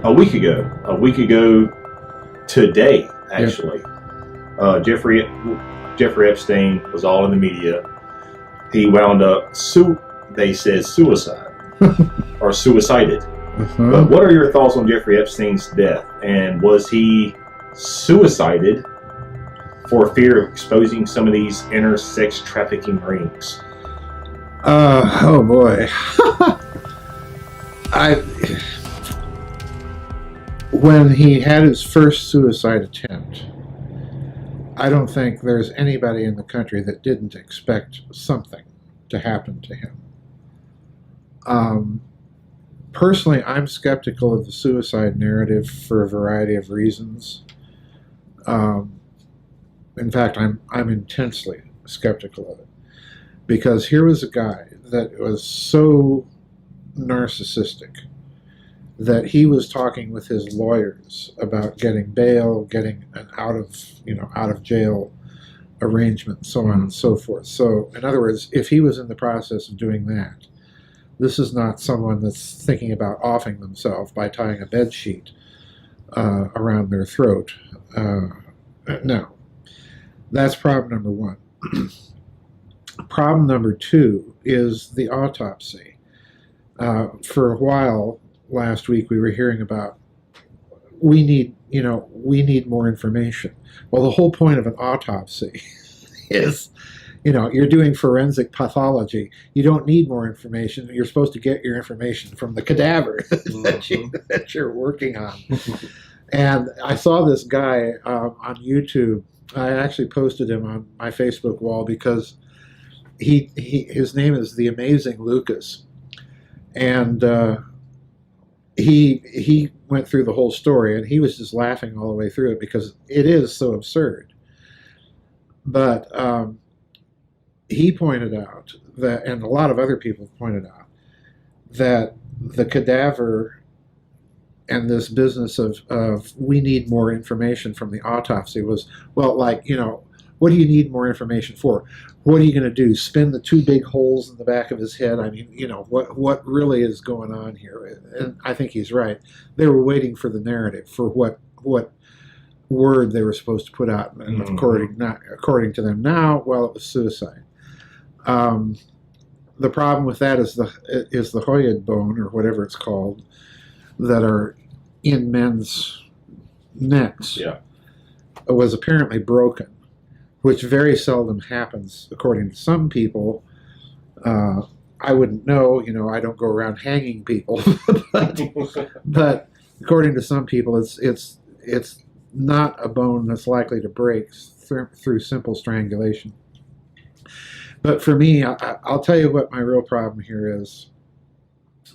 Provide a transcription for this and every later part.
A week ago today, actually. Yep. Jeffrey Epstein was all in the media. He wound up, they said suicide or suicided. Uh-huh. But what are your thoughts on Jeffrey Epstein's death? And was he suicided for fear of exposing some of these inner sex trafficking rings? Oh boy. When he had his first suicide attempt, I don't think there's anybody in the country that didn't expect something to happen to him. Personally, I'm skeptical of the suicide narrative for a variety of reasons. In fact, I'm intensely skeptical of it, because here was a guy that was so narcissistic that he was talking with his lawyers about getting bail, getting an out of jail arrangement, and so on and so forth. So, in other words, if he was in the process of doing that, this is not someone that's thinking about offing themselves by tying a bed sheet around their throat. No. That's problem number one. Problem number two is the autopsy. For a while last week, we were hearing about we need more information. Well, the whole point of an autopsy is, you're doing forensic pathology. You don't need more information. You're supposed to get your information from the cadaver that you're working on. And I saw this guy on YouTube. I actually posted him on my Facebook wall because his name is The Amazing Lucas. And he went through the whole story, and he was just laughing all the way through it because it is so absurd. But he pointed out that, and a lot of other people pointed out, that the cadaver and this business of we need more information from the autopsy was, well, like, what do you need more information for? What are you going to do? Spin the two big holes in the back of his head? I mean, what really is going on here? And I think he's right. They were waiting for the narrative, for what word they were supposed to put out, and according to them now, well, it was suicide. The problem with that is the hyoid bone, or whatever it's called, that are in men's necks, was apparently broken, which very seldom happens, according to some people. I wouldn't know, I don't go around hanging people, but according to some people, it's not a bone that's likely to break through simple strangulation. But for me, I'll tell you what my real problem here is.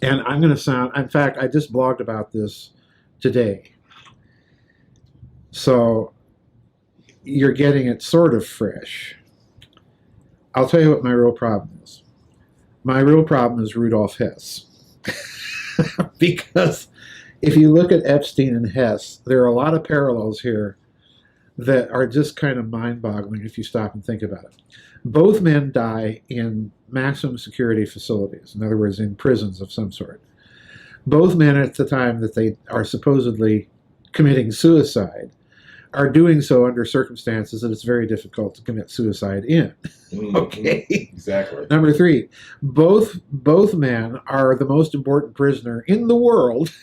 And I'm going to sound, in fact, I just blogged about this today. So you're getting it sort of fresh. I'll tell you what my real problem is. My real problem is Rudolf Hess. Because if you look at Epstein and Hess, there are a lot of parallels here that are just kind of mind-boggling if you stop and think about it. Both men die in maximum security facilities, in other words, in prisons of some sort. Both men, at the time that they are supposedly committing suicide, are doing so under circumstances that it's very difficult to commit suicide in. Okay? Exactly. Number three, both men are the most important prisoner in the world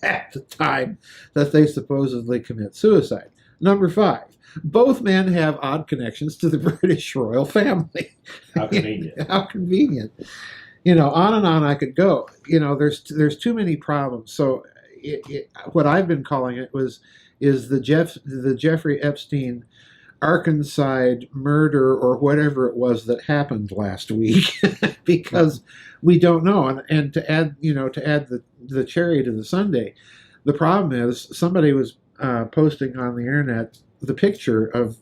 at the time that they supposedly commit suicide. Number five, both men have odd connections to the British royal family. How convenient. How convenient. On and on I could go. There's too many problems. So what I've been calling it is the Jeffrey Epstein Arkansas murder, or whatever it was that happened last week, because we don't know. And to add the cherry to the sundae, the problem is somebody was posting on the internet the picture of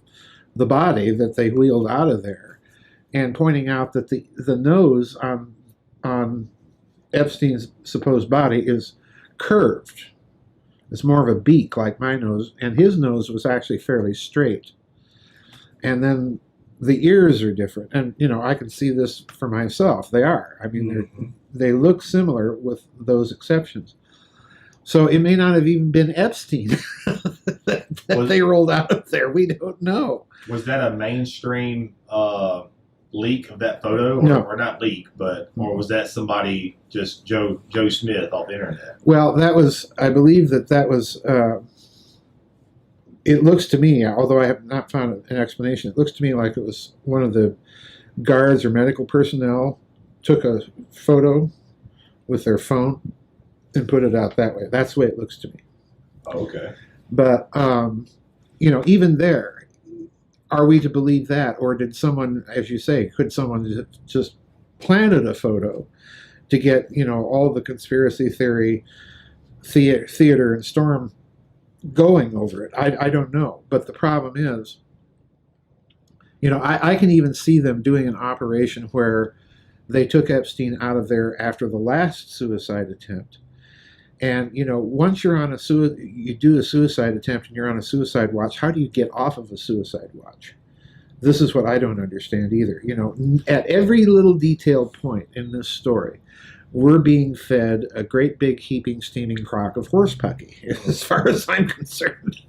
the body that they wheeled out of there, and pointing out that the nose on Epstein's supposed body is curved. It's more of a beak, like my nose, and his nose was actually fairly straight. And then the ears are different, and I can see this for myself. They are. I mean, they look similar with those exceptions. So it may not have even been Epstein that they rolled out of there. We don't know. Was that a mainstream leak of that photo? No. Or not leak, or was that somebody, just Joe Smith off the internet? Well, that was, I believe that was, it looks to me, although I have not found an explanation, it looks to me like it was one of the guards or medical personnel took a photo with their phone and put it out that way. That's the way it looks to me. Oh, okay. But, even there, are we to believe that? Or did someone, as you say, could someone just planted a photo to get, all the conspiracy theory theater and storm going over it? I don't know. But the problem is, I can even see them doing an operation where they took Epstein out of there after the last suicide attempt. And, once you're on you do a suicide attempt and you're on a suicide watch, how do you get off of a suicide watch? This is what I don't understand either. At every little detailed point in this story, we're being fed a great big heaping steaming crock of horse pucky, as far as I'm concerned.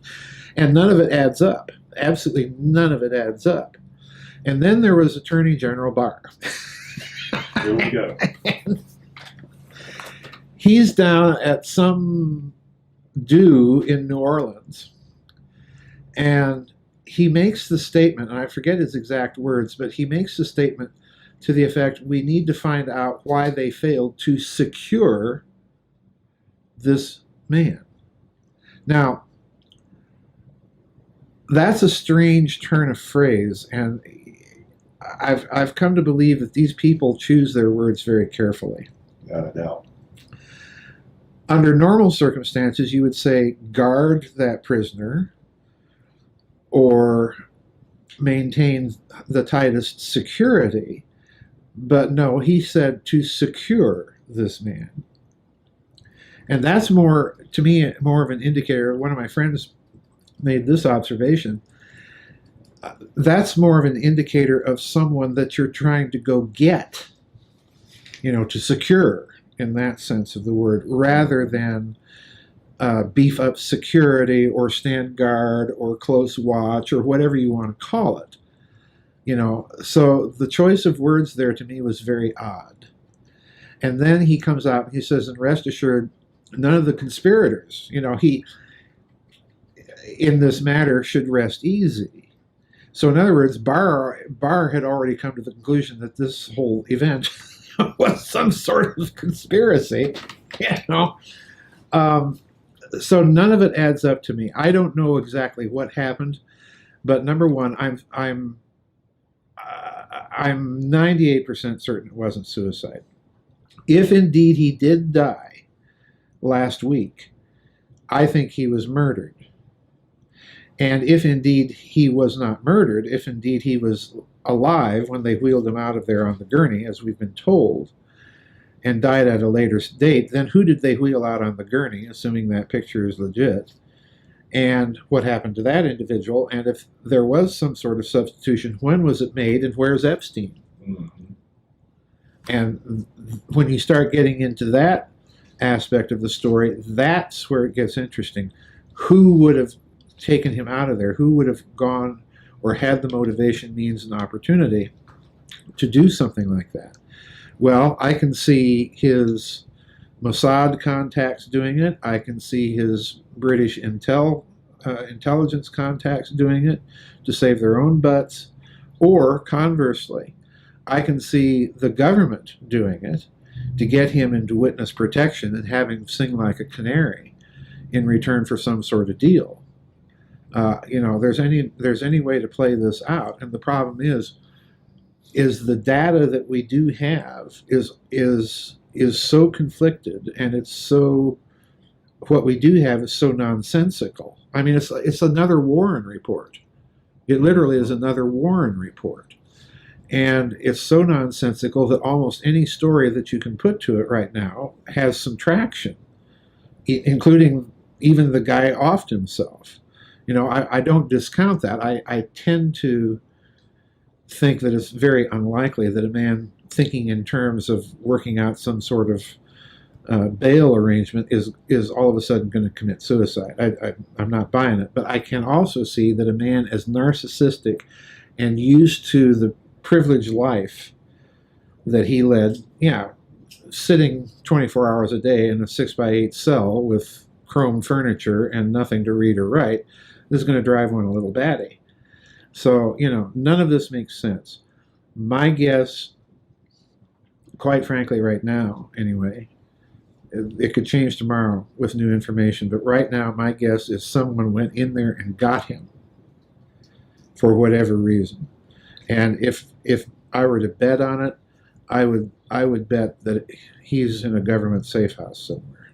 And none of it adds up. Absolutely none of it adds up. And then there was Attorney General Barr. Here we go. He's down at some do in New Orleans, and he makes the statement, and I forget his exact words, but he makes the statement to the effect, we need to find out why they failed to secure this man. Now, that's a strange turn of phrase, and I've come to believe that these people choose their words very carefully. Without a doubt. Under normal circumstances, you would say guard that prisoner or maintain the tightest security. But no, he said to secure this man. And that's more, to me, more of an indicator. One of my friends made this observation. That's more of an indicator of someone that you're trying to go get, to secure in that sense of the word, rather than beef up security or stand guard or close watch or whatever you want to call it. So the choice of words there to me was very odd. And then he comes out and he says, and rest assured, none of the conspirators, he in this matter should rest easy. So in other words, Barr had already come to the conclusion that this whole event was some sort of conspiracy, so none of it adds up to me. I don't know exactly what happened, but number one, I'm 98% certain it wasn't suicide. If indeed he did die last week, I think he was murdered. And if indeed he was not murdered, if indeed he was alive when they wheeled him out of there on the gurney, as we've been told, and died at a later date, then who did they wheel out on the gurney, assuming that picture is legit? And what happened to that individual? And if there was some sort of substitution, when was it made, and where's Epstein? Mm-hmm. And when you start getting into that aspect of the story, that's where it gets interesting. Who would have taken him out of there? Who would have gone or had the motivation, means, and opportunity to do something like that? Well, I can see his Mossad contacts doing it. I can see his British intelligence contacts doing it to save their own butts. Or conversely, I can see the government doing it to get him into witness protection and have him sing like a canary in return for some sort of deal. There's any way to play this out, and the problem is the data that we do have is so conflicted, and it's so, what we do have is so nonsensical. I mean, it's another Warren report. It literally is another Warren report, and it's so nonsensical that almost any story that you can put to it right now has some traction, including even the guy offed himself. I don't discount that. I tend to think that it's very unlikely that a man thinking in terms of working out some sort of bail arrangement is all of a sudden going to commit suicide. I'm not buying it. But I can also see that a man as narcissistic and used to the privileged life that he led, sitting 24 hours a day in a 6x8 cell with chrome furniture and nothing to read or write, is going to drive one a little batty. So, none of this makes sense. My guess, quite frankly, right now, anyway, it could change tomorrow with new information, but right now my guess is someone went in there and got him for whatever reason. And if I were to bet on it, I would bet that he's in a government safe house somewhere.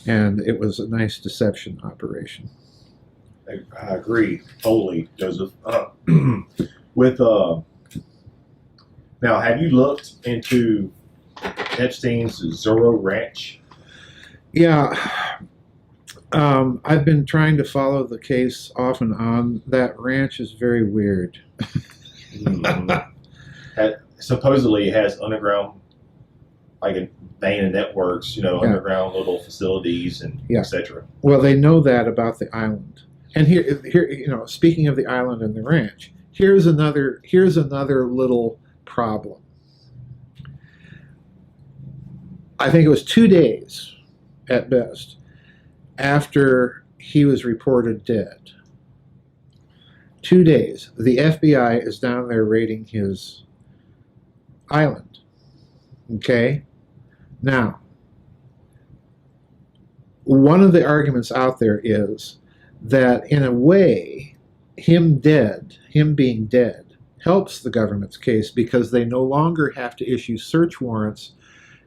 And it was a nice deception operation. I agree totally, Joseph. Now, have you looked into Epstein's Zorro Ranch? Yeah. I've been trying to follow the case off and on. That ranch is very weird. Supposedly it has underground, like a vein of networks, underground little facilities and etc. Well, they know that about the island. And here, speaking of the island and the ranch, here's another little problem. I think it was 2 days at best after he was reported dead. 2 days. The FBI is down there raiding his island. Okay? Now, one of the arguments out there is that in a way, him being dead, helps the government's case because they no longer have to issue search warrants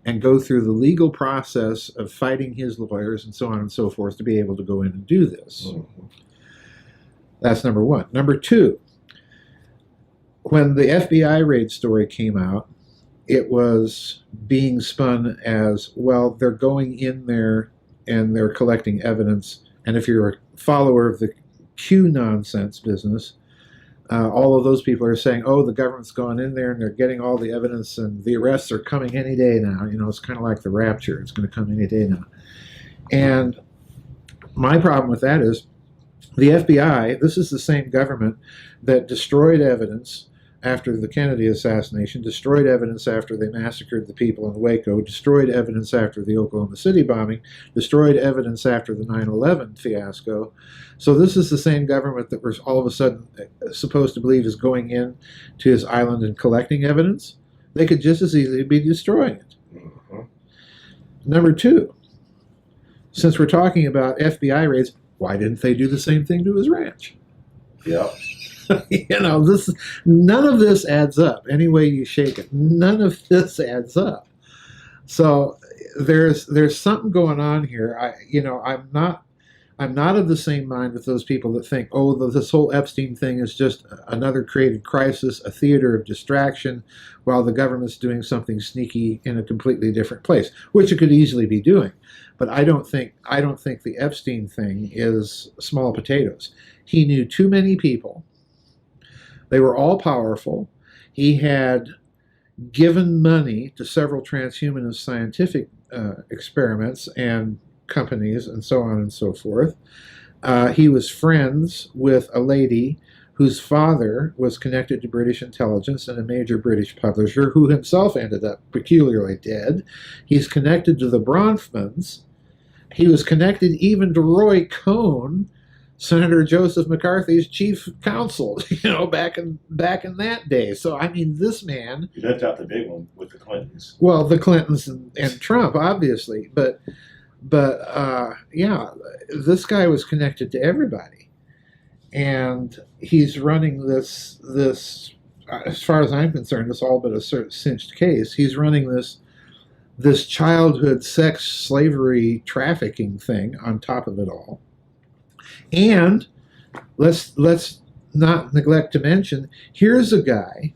and go through the legal process of fighting his lawyers and so on and so forth to be able to go in and do this. Mm-hmm. That's number one. Number two, when the FBI raid story came out, it was being spun as, well, they're going in there and they're collecting evidence. And if you're a follower of the Q nonsense business, all of those people are saying, oh, the government's going in there and they're getting all the evidence and the arrests are coming any day now. It's kind of like the rapture. It's going to come any day now. And my problem with that is the FBI, this is the same government that destroyed evidence after the Kennedy assassination, destroyed evidence after they massacred the people in Waco, destroyed evidence after the Oklahoma City bombing, destroyed evidence after the 9/11 fiasco. So this is the same government that we're all of a sudden supposed to believe is going in to his island and collecting evidence. They could just as easily be destroying it. Mm-hmm. Number two, since we're talking about FBI raids, why didn't they do the same thing to his ranch? Yeah. None of this adds up. Any way you shake it, none of this adds up. So there's something going on here. I'm not of the same mind with those people that think, oh, this whole Epstein thing is just another created crisis, a theater of distraction, while the government's doing something sneaky in a completely different place, which it could easily be doing. But I don't think the Epstein thing is small potatoes. He knew too many people. They were all powerful. He had given money to several transhumanist scientific experiments and companies and so on and so forth. He was friends with a lady whose father was connected to British intelligence and a major British publisher who himself ended up peculiarly dead. He's connected to the Bronfmans. He was connected even to Roy Cohn, Senator Joseph McCarthy's chief counsel, back in that day. So, I mean, this man... You left out the big one with the Clintons. Well, the Clintons and Trump, obviously. But this guy was connected to everybody. And he's running this, as far as I'm concerned, it's all but a cinched case. He's running this childhood sex slavery trafficking thing on top of it all. And let's not neglect to mention, here's a guy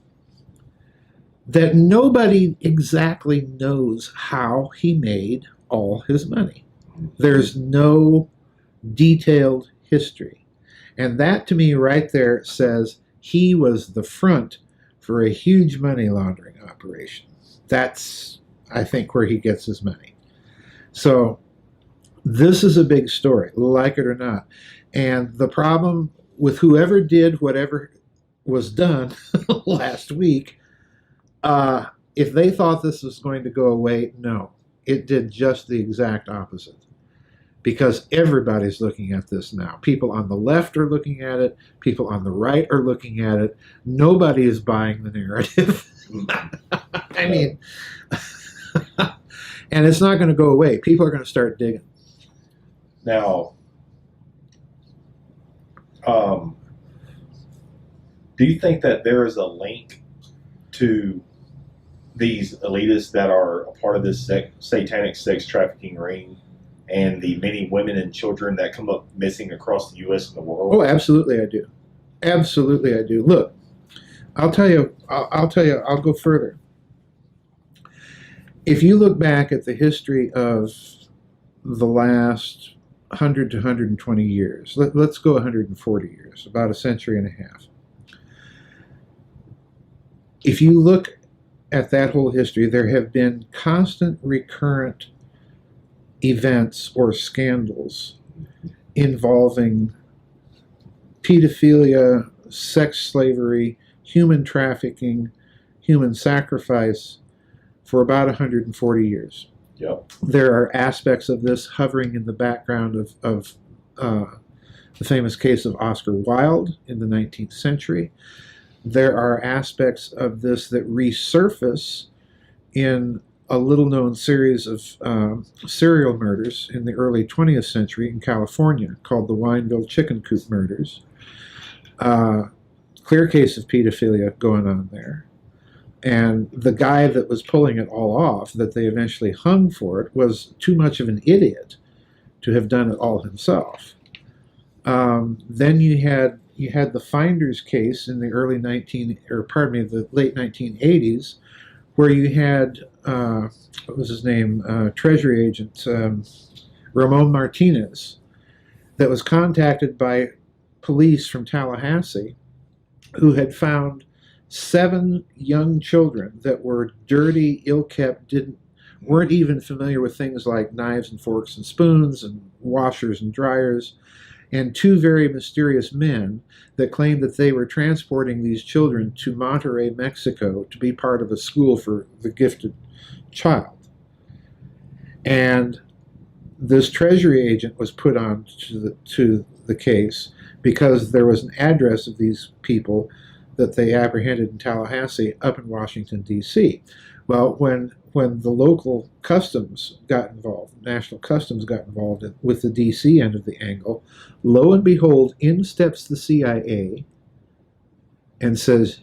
that nobody exactly knows how he made all his money. There's no detailed history. And that to me right there says he was the front for a huge money laundering operation. That's, I think, where he gets his money. So this is a big story, like it or not. And the problem with whoever did whatever was done last week, if they thought this was going to go away, no. It did just the exact opposite. Because everybody's looking at this now. People on the left are looking at it. People on the right are looking at it. Nobody is buying the narrative. I mean, and it's not going to go away. People are going to start digging. Now, do you think that there is a link to these elitists that are a part of this satanic sex trafficking ring and the many women and children that come up missing across the U.S. and the world? Oh, absolutely, I do. Absolutely, I do. Look, I'll tell you. I'll go further. If you look back at the history of the last 100 to 120 years, let's go 140 years, about a century and a half. If you look at that whole history, there have been constant recurrent events or scandals involving pedophilia, sex slavery, human trafficking, human sacrifice for about 140 years. Yep. There are aspects of this hovering in the background of the famous case of Oscar Wilde in the 19th century. There are aspects of this that resurface in a little-known series of serial murders in the early 20th century in California called the Wineville Chicken Coop murders. Clear case of pedophilia going on there. And the guy that was pulling it all off, that they eventually hung for it, was too much of an idiot to have done it all himself. Then you had the Finders case in the the late 1980s, where you had what was his name, Treasury agent Ramon Martinez, that was contacted by police from Tallahassee, who had found 7 young children that were dirty, ill-kept, weren't even familiar with things like knives and forks and spoons and washers and dryers, and 2 very mysterious men that claimed that they were transporting these children to Monterrey, Mexico, to be part of a school for the gifted child. And this Treasury agent was put on to the case because there was an address of these people that they apprehended in Tallahassee up in Washington, D.C. Well, when the local customs got involved, National Customs got involved with the D.C. end of the angle, lo and behold, in steps the CIA and says,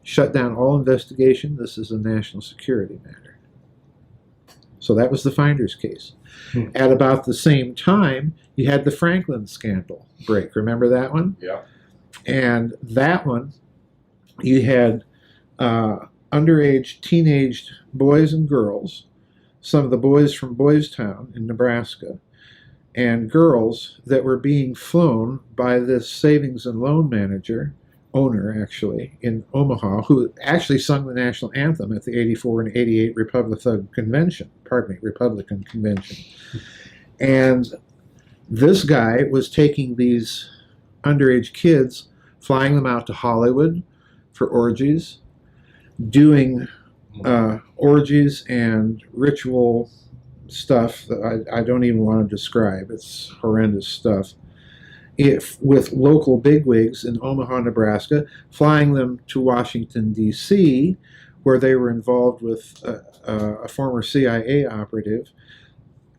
shut down all investigation, this is a national security matter. So that was the Finders case. At about the same time, you had the Franklin scandal break. Remember that one? Yeah. And that one, you had underage, teenaged boys and girls, some of the boys from Boys Town in Nebraska, and girls that were being flown by this savings and loan owner actually, in Omaha, who actually sung the national anthem at the 84 and 88 Republican Convention. And this guy was taking these underage kids, flying them out to Hollywood for orgies, doing orgies and ritual stuff that I don't even want to describe. It's horrendous stuff. With local bigwigs in Omaha, Nebraska, flying them to Washington, D.C., where they were involved with a former CIA operative,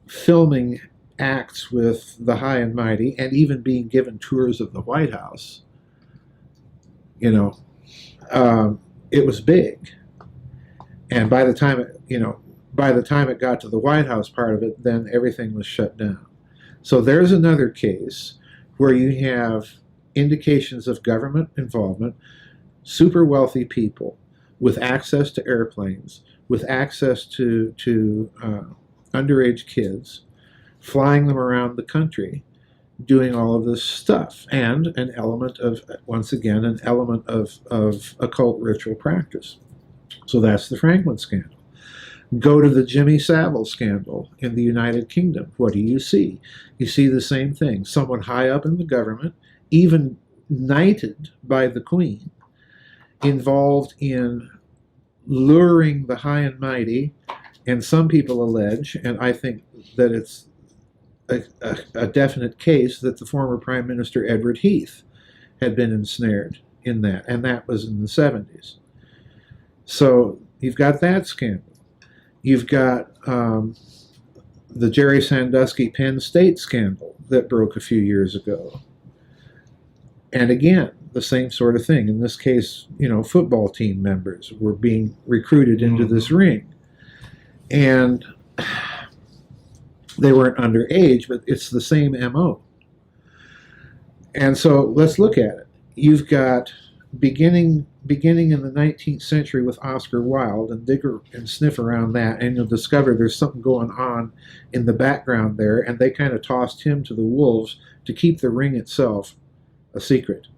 filming acts with the high and mighty, and even being given tours of the White House. You know, it was big. And by the time it got to the White House part of it, then everything was shut down. So there's another case where you have indications of government involvement, super wealthy people with access to airplanes, with access to underage kids, flying them around the country, doing all of this stuff, and an element of, once again, an element of occult ritual practice. So that's the Franklin scandal. Go to the Jimmy Savile scandal in the United Kingdom. What do you see? You see the same thing. Someone high up in the government, even knighted by the Queen, involved in luring the high and mighty, and some people allege, and I think that it's a definite case, that the former Prime Minister Edward Heath had been ensnared in that, and that was in the 70s. So you've got that scandal. You've got the Jerry Sandusky Penn State scandal that broke a few years ago. And again, the same sort of thing. In this case, football team members were being recruited into this ring. And they weren't underage, but it's the same MO. And so let's look at it. You've got beginning in the 19th century with Oscar Wilde, and dig and sniff around that, and you'll discover there's something going on in the background there, and they kind of tossed him to the wolves to keep the ring itself a secret.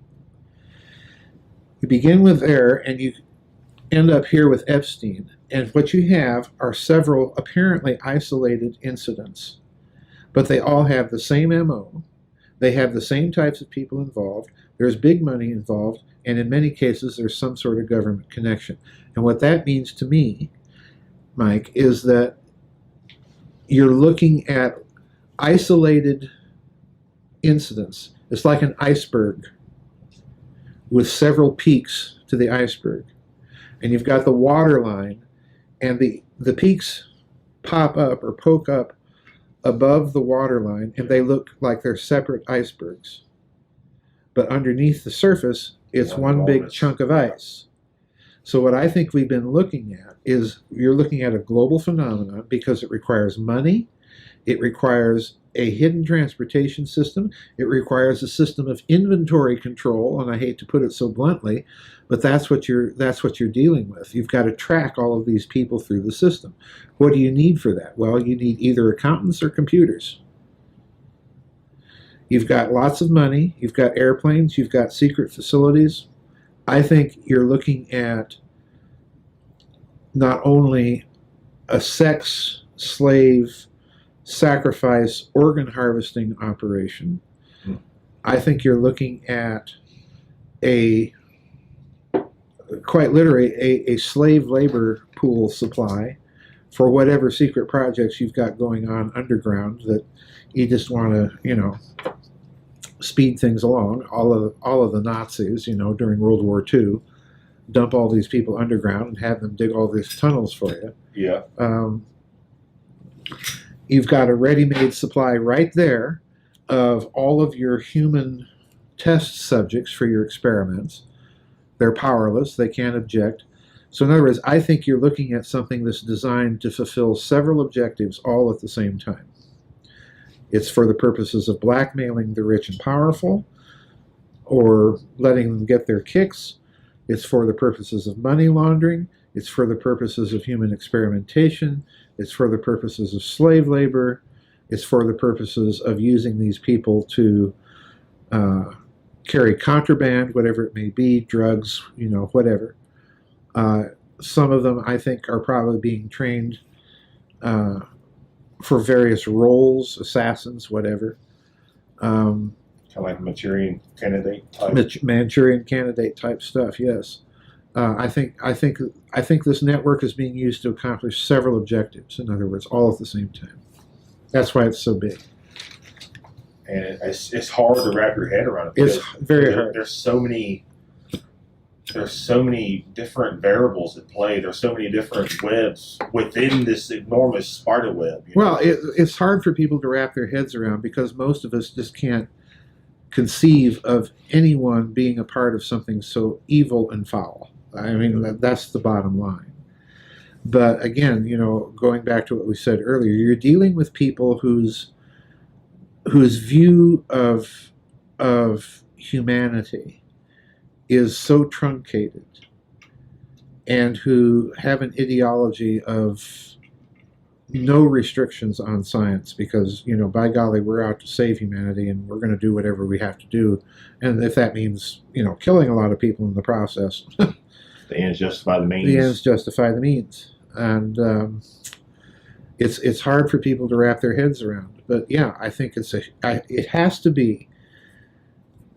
You begin with there, and you end up here with Epstein, and what you have are several apparently isolated incidents, but they all have the same MO. They have the same types of people involved. There's big money involved, and in many cases there's some sort of government connection. And what that means to me, Mike, is that you're looking at isolated incidents. It's like an iceberg with several peaks to the iceberg. And you've got the water line, and the peaks pop up or poke up above the water line, and they look like they're separate icebergs. But underneath the surface, it's one big chunk of ice. So what I think we've been looking at is, you're looking at a global phenomenon because it requires money, it requires a hidden transportation system, it requires a system of inventory control, and I hate to put it so bluntly, but that's what you're dealing with. You've got to track all of these people through the system. What do you need for that? Well, you need either accountants or computers. You've got lots of money, you've got airplanes, you've got secret facilities. I think you're looking at not only a sex, slave, sacrifice, organ harvesting operation. I think you're looking at quite literally a slave labor pool supply for whatever secret projects you've got going on underground that you just want to, speed things along. All of the Nazis, during World War II, dump all these people underground and have them dig all these tunnels for you. Yeah. You've got a ready-made supply right there of all of your human test subjects for your experiments. They're powerless. They can't object. So in other words, I think you're looking at something that's designed to fulfill several objectives all at the same time. It's for the purposes of blackmailing the rich and powerful, or letting them get their kicks. It's for the purposes of money laundering. It's for the purposes of human experimentation. It's for the purposes of slave labor. It's for the purposes of using these people to carry contraband, whatever it may be, drugs, whatever. Some of them, I think, are probably being trained for various roles, assassins, whatever. Kind of like Manchurian candidate type. Manchurian candidate type stuff, yes. I think this network is being used to accomplish several objectives. In other words, all at the same time. That's why it's so big. And it's hard to wrap your head around it. It's very hard. There's so many different variables at play. There's so many different webs within this enormous spider web. Well, it's hard for people to wrap their heads around because most of us just can't conceive of anyone being a part of something so evil and foul. I mean, that's the bottom line. But again, going back to what we said earlier, you're dealing with people whose view of humanity is so truncated, and who have an ideology of no restrictions on science because, by golly, we're out to save humanity and we're going to do whatever we have to do. And if that means, killing a lot of people in the process. The ends justify the means. The ends justify the means. and it's hard for people to wrap their heads around. But yeah, I think it has to be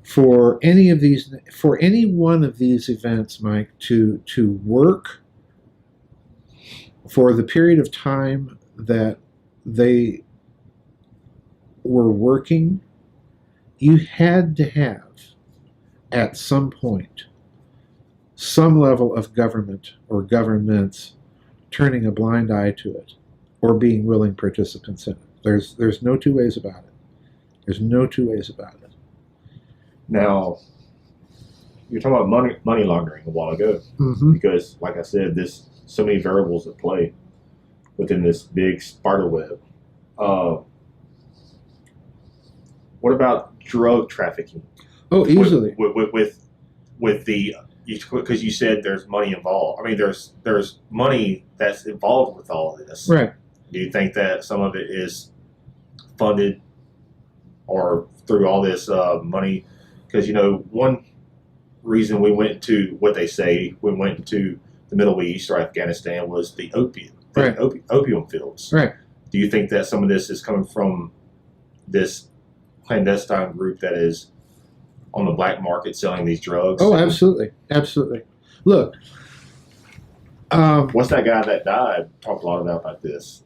for any one of these events, Mike, to work for the period of time that they were working. You had to have, at some point, some level of government or governments turning a blind eye to it or being willing participants in it. There's no two ways about it. There's no two ways about it. Now, you're talking about money laundering a while ago, because, like I said, there's so many variables at play within this big spider web. What about drug trafficking? Oh, easily. With the, because you said there's money involved. I mean, there's money that's involved with all of this. Right. Do you think that some of it is funded or through all this money? Because, you know, one reason we went to what they say, we went to the Middle East or Afghanistan was the opium fields. Right. Do you think that some of this is coming from this clandestine group that is on the black market selling these drugs? Oh, absolutely. Absolutely. Look. What's that guy that died? Talked a lot about this.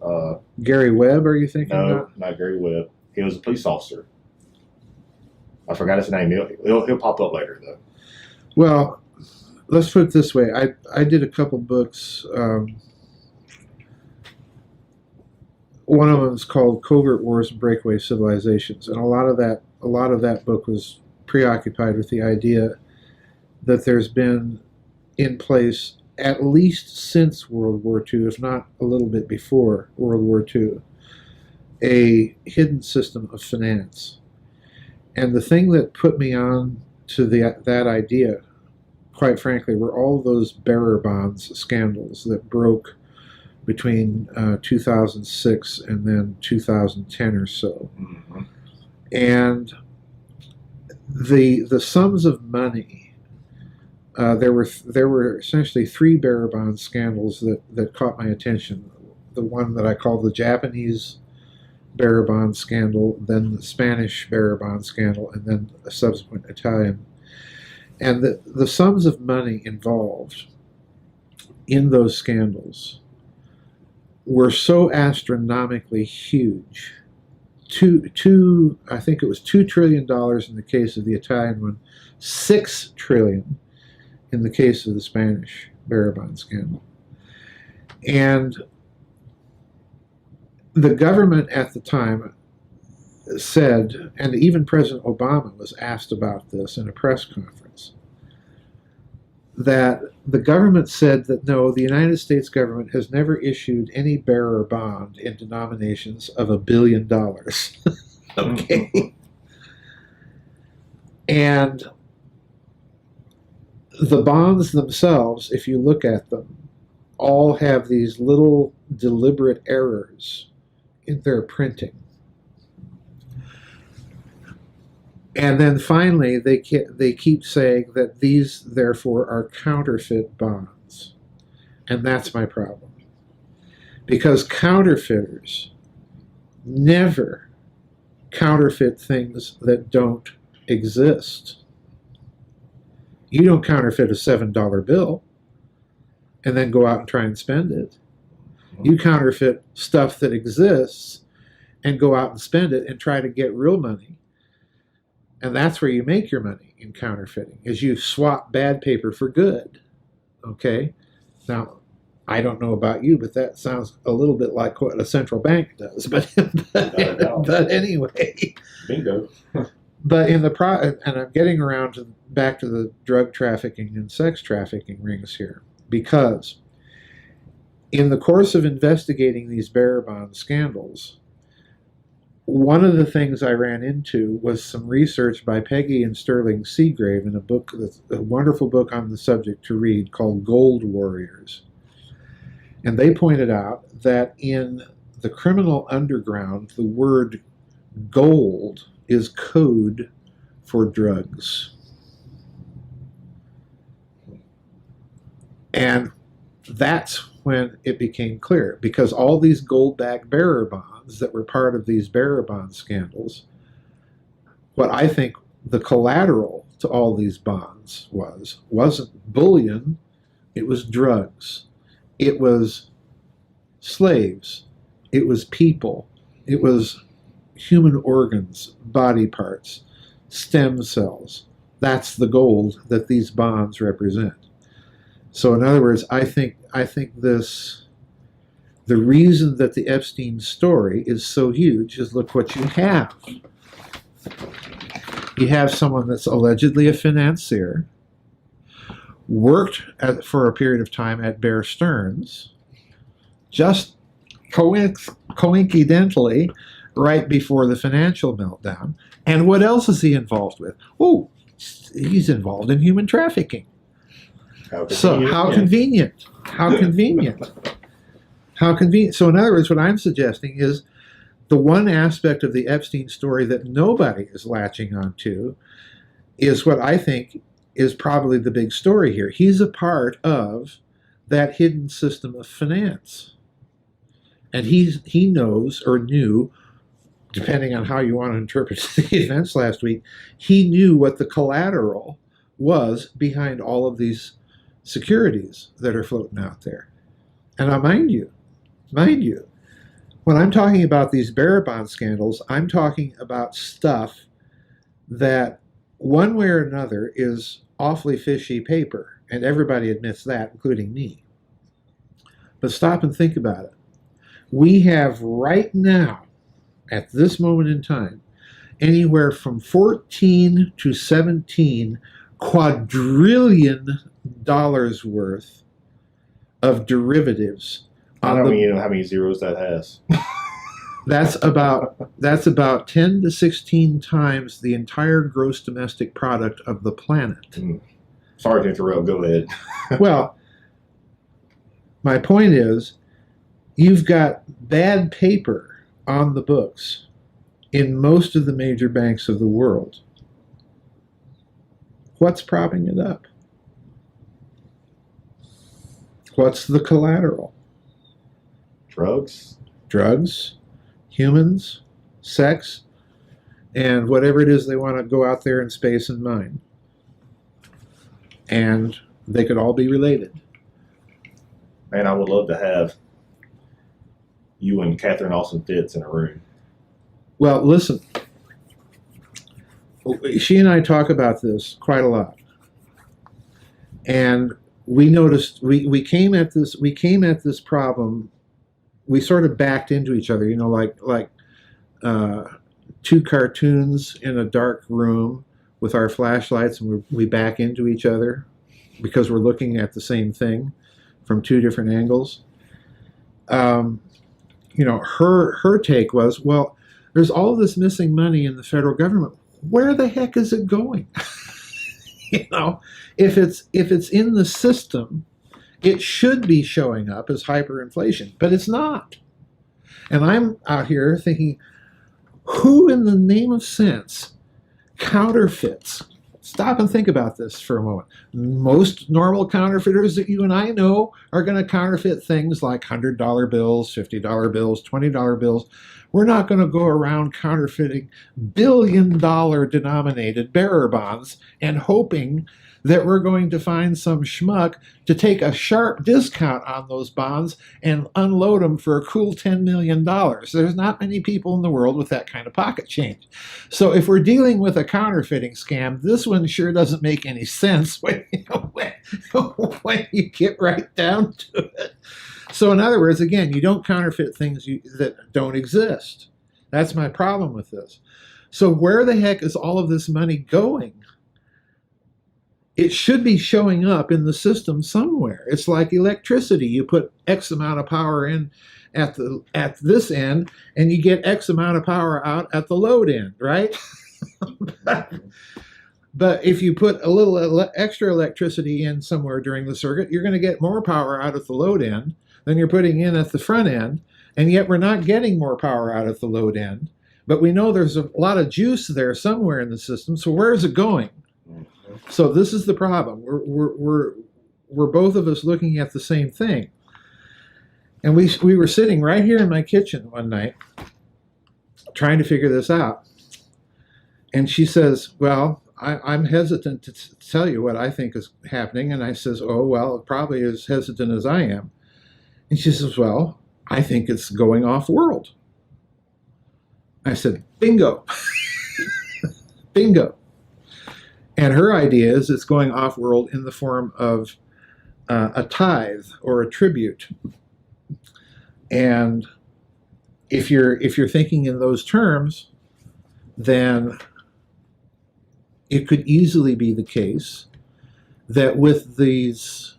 Gary Webb, are you thinking? No, not Gary Webb. He was a police officer. I forgot his name. He'll pop up later, though. Well, let's put it this way. I did a couple books. One of them is called Covert Wars and Breakaway Civilizations, and a lot of that book was preoccupied with the idea that there's been in place, at least since World War II, if not a little bit before World War II, a hidden system of finance. And the thing that put me on to that idea, quite frankly, were all those bearer bonds scandals that broke between 2006 and then 2010 or so. Mm-hmm. And the sums of money, there were essentially three bearer bond scandals that caught my attention. The one that I call the Japanese bearer bond scandal, then the Spanish bearer bond scandal, and then a subsequent Italian. And the sums of money involved in those scandals were so astronomically huge. I think it was $2 trillion in the case of the Italian one, $6 trillion in the case of the Spanish bearer bond scandal. And the government at the time said, and even President Obama was asked about this in a press conference, that the government said that no, the United States government has never issued any bearer bond in denominations of $1 billion. Okay. And the bonds themselves, if you look at them, all have these little deliberate errors in their printing. And then finally, they keep saying that these, therefore, are counterfeit bonds. And that's my problem. Because counterfeiters never counterfeit things that don't exist. You don't counterfeit a $7 bill and then go out and try and spend it. You counterfeit stuff that exists and go out and spend it and try to get real money. And that's where you make your money in counterfeiting, is you swap bad paper for good. Okay? Now, I don't know about you, but that sounds a little bit like what a central bank does. But anyway. Bingo. But and I'm getting around back to the drug trafficking and sex trafficking rings here, because in the course of investigating these bearer bond scandals, one of the things I ran into was some research by Peggy and Sterling Seagrave in a wonderful book on the subject to read called Gold Warriors. And they pointed out that in the criminal underground, the word gold is code for drugs. And that's when it became clear, because all these gold-backed bearer bonds that were part of these bearer bond scandals, what I think the collateral to all these bonds wasn't bullion, it was drugs, it was slaves, it was people, it was human organs, body parts, stem cells. That's the gold that these bonds represent. So in other words, I think the reason that the Epstein story is so huge is look what you have. You have someone that's allegedly a financier, worked for a period of time at Bear Stearns, just coincidentally right before the financial meltdown. And what else is he involved with? Oh, he's involved in human trafficking. So how convenient. How convenient. How convenient. So in other words, what I'm suggesting is the one aspect of the Epstein story that nobody is latching onto is what I think is probably the big story here. He's a part of that hidden system of finance. And he knows or knew, depending on how you want to interpret the events last week, he knew what the collateral was behind all of these securities that are floating out there. And now mind you, when I'm talking about these bearer bond scandals, I'm talking about stuff that one way or another is awfully fishy paper, and everybody admits that, including me. But stop and think about it. We have right now, at this moment in time, anywhere from 14 to 17 quadrillion dollars worth of derivatives. I don't even know how many zeros that has. That's about 10 to 16 times the entire gross domestic product of the planet. Sorry to interrupt. Go ahead. Well, my point is, you've got bad paper on the books in most of the major banks of the world. What's propping it up? What's the collateral? Drugs, humans, sex, and whatever it is they want to go out there in space and mine. And they could all be related. Man, I would love to have you and Catherine Austin Fitts in a room. Well, listen, she and I talk about this quite a lot. And we noticed we came at this problem. We sort of backed into each other, like two cartoons in a dark room with our flashlights, and we back into each other because we're looking at the same thing from two different angles. Her take was, well, there's all this missing money in the federal government. Where the heck is it going? If it's in the system, it should be showing up as hyperinflation, but it's not. And I'm out here thinking, who in the name of sense counterfeits? Stop and think about this for a moment. Most normal counterfeiters that you and I know are going to counterfeit things like $100 bills, $50 bills, $20 bills. We're not going to go around counterfeiting billion-dollar denominated bearer bonds and hoping that we're going to find some schmuck to take a sharp discount on those bonds and unload them for a cool $10 million. There's not many people in the world with that kind of pocket change. So if we're dealing with a counterfeiting scam, this one sure doesn't make any sense when you get right down to it. So in other words, again, you don't counterfeit things that don't exist. That's my problem with this. So where the heck is all of this money going? It should be showing up in the system somewhere. It's like electricity. You put X amount of power in at this end, and you get X amount of power out at the load end, right? But if you put a little extra electricity in somewhere during the circuit, you're going to get more power out at the load end than you're putting in at the front end, and yet we're not getting more power out at the load end. But we know there's a lot of juice there somewhere in the system, so where is it going? So this is the problem. We're both of us looking at the same thing. And we were sitting right here in my kitchen one night trying to figure this out. And she says, well, I'm hesitant to tell you what I think is happening. And I says, oh, well, it probably is hesitant as I am. And she says, well, I think it's going off-world. I said, bingo. Bingo. And her idea is it's going off-world in the form of a tithe or a tribute. And if you're thinking in those terms, then it could easily be the case that with these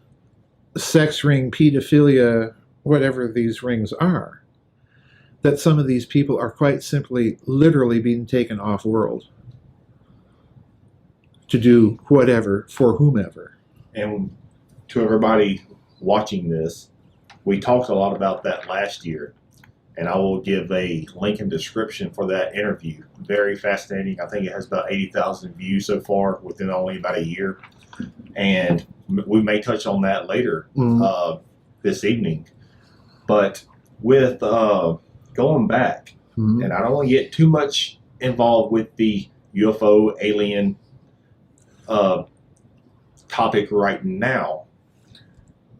sex ring, pedophilia, whatever these rings are, that some of these people are quite simply literally being taken off-world to do whatever for whomever. And to everybody watching this, we talked a lot about that last year, and I will give a link in description for that interview. Very fascinating. I think it has about 80,000 views so far within only about a year, and we may touch on that later this evening. But with going back, and I don't want to get too much involved with the UFO alien topic right now,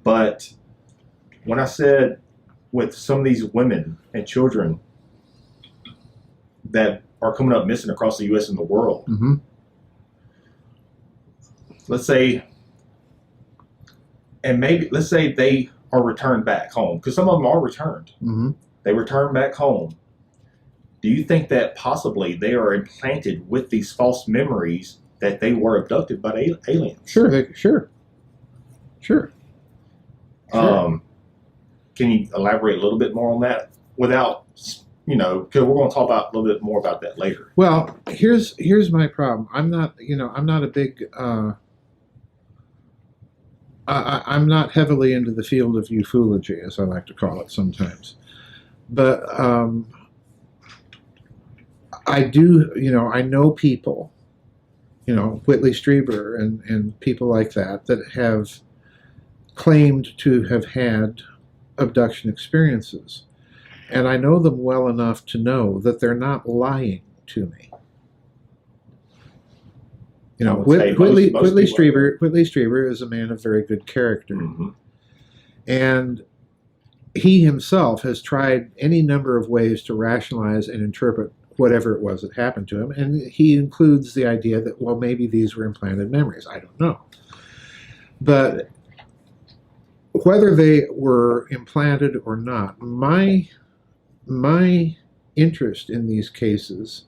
but when I said with some of these women and children that are coming up missing across the U.S. and the world, let's say, and maybe let's say they are returned back home, because some of them are returned. They return back home. Do you think that possibly they are implanted with these false memories that they were abducted by aliens? Sure. Can you elaborate a little bit more on that without, because we're going to talk about a little bit more about that later. Well, here's my problem. I'm not a big, I'm not heavily into the field of ufology, as I like to call it sometimes. But I do, I know people, Whitley Strieber and people like that have claimed to have had abduction experiences. And I know them well enough to know that they're not lying to me. Whitley Strieber is a man of very good character. And he himself has tried any number of ways to rationalize and interpret whatever it was that happened to him. And he includes the idea that, well, maybe these were implanted memories. I don't know. But whether they were implanted or not, my interest in these cases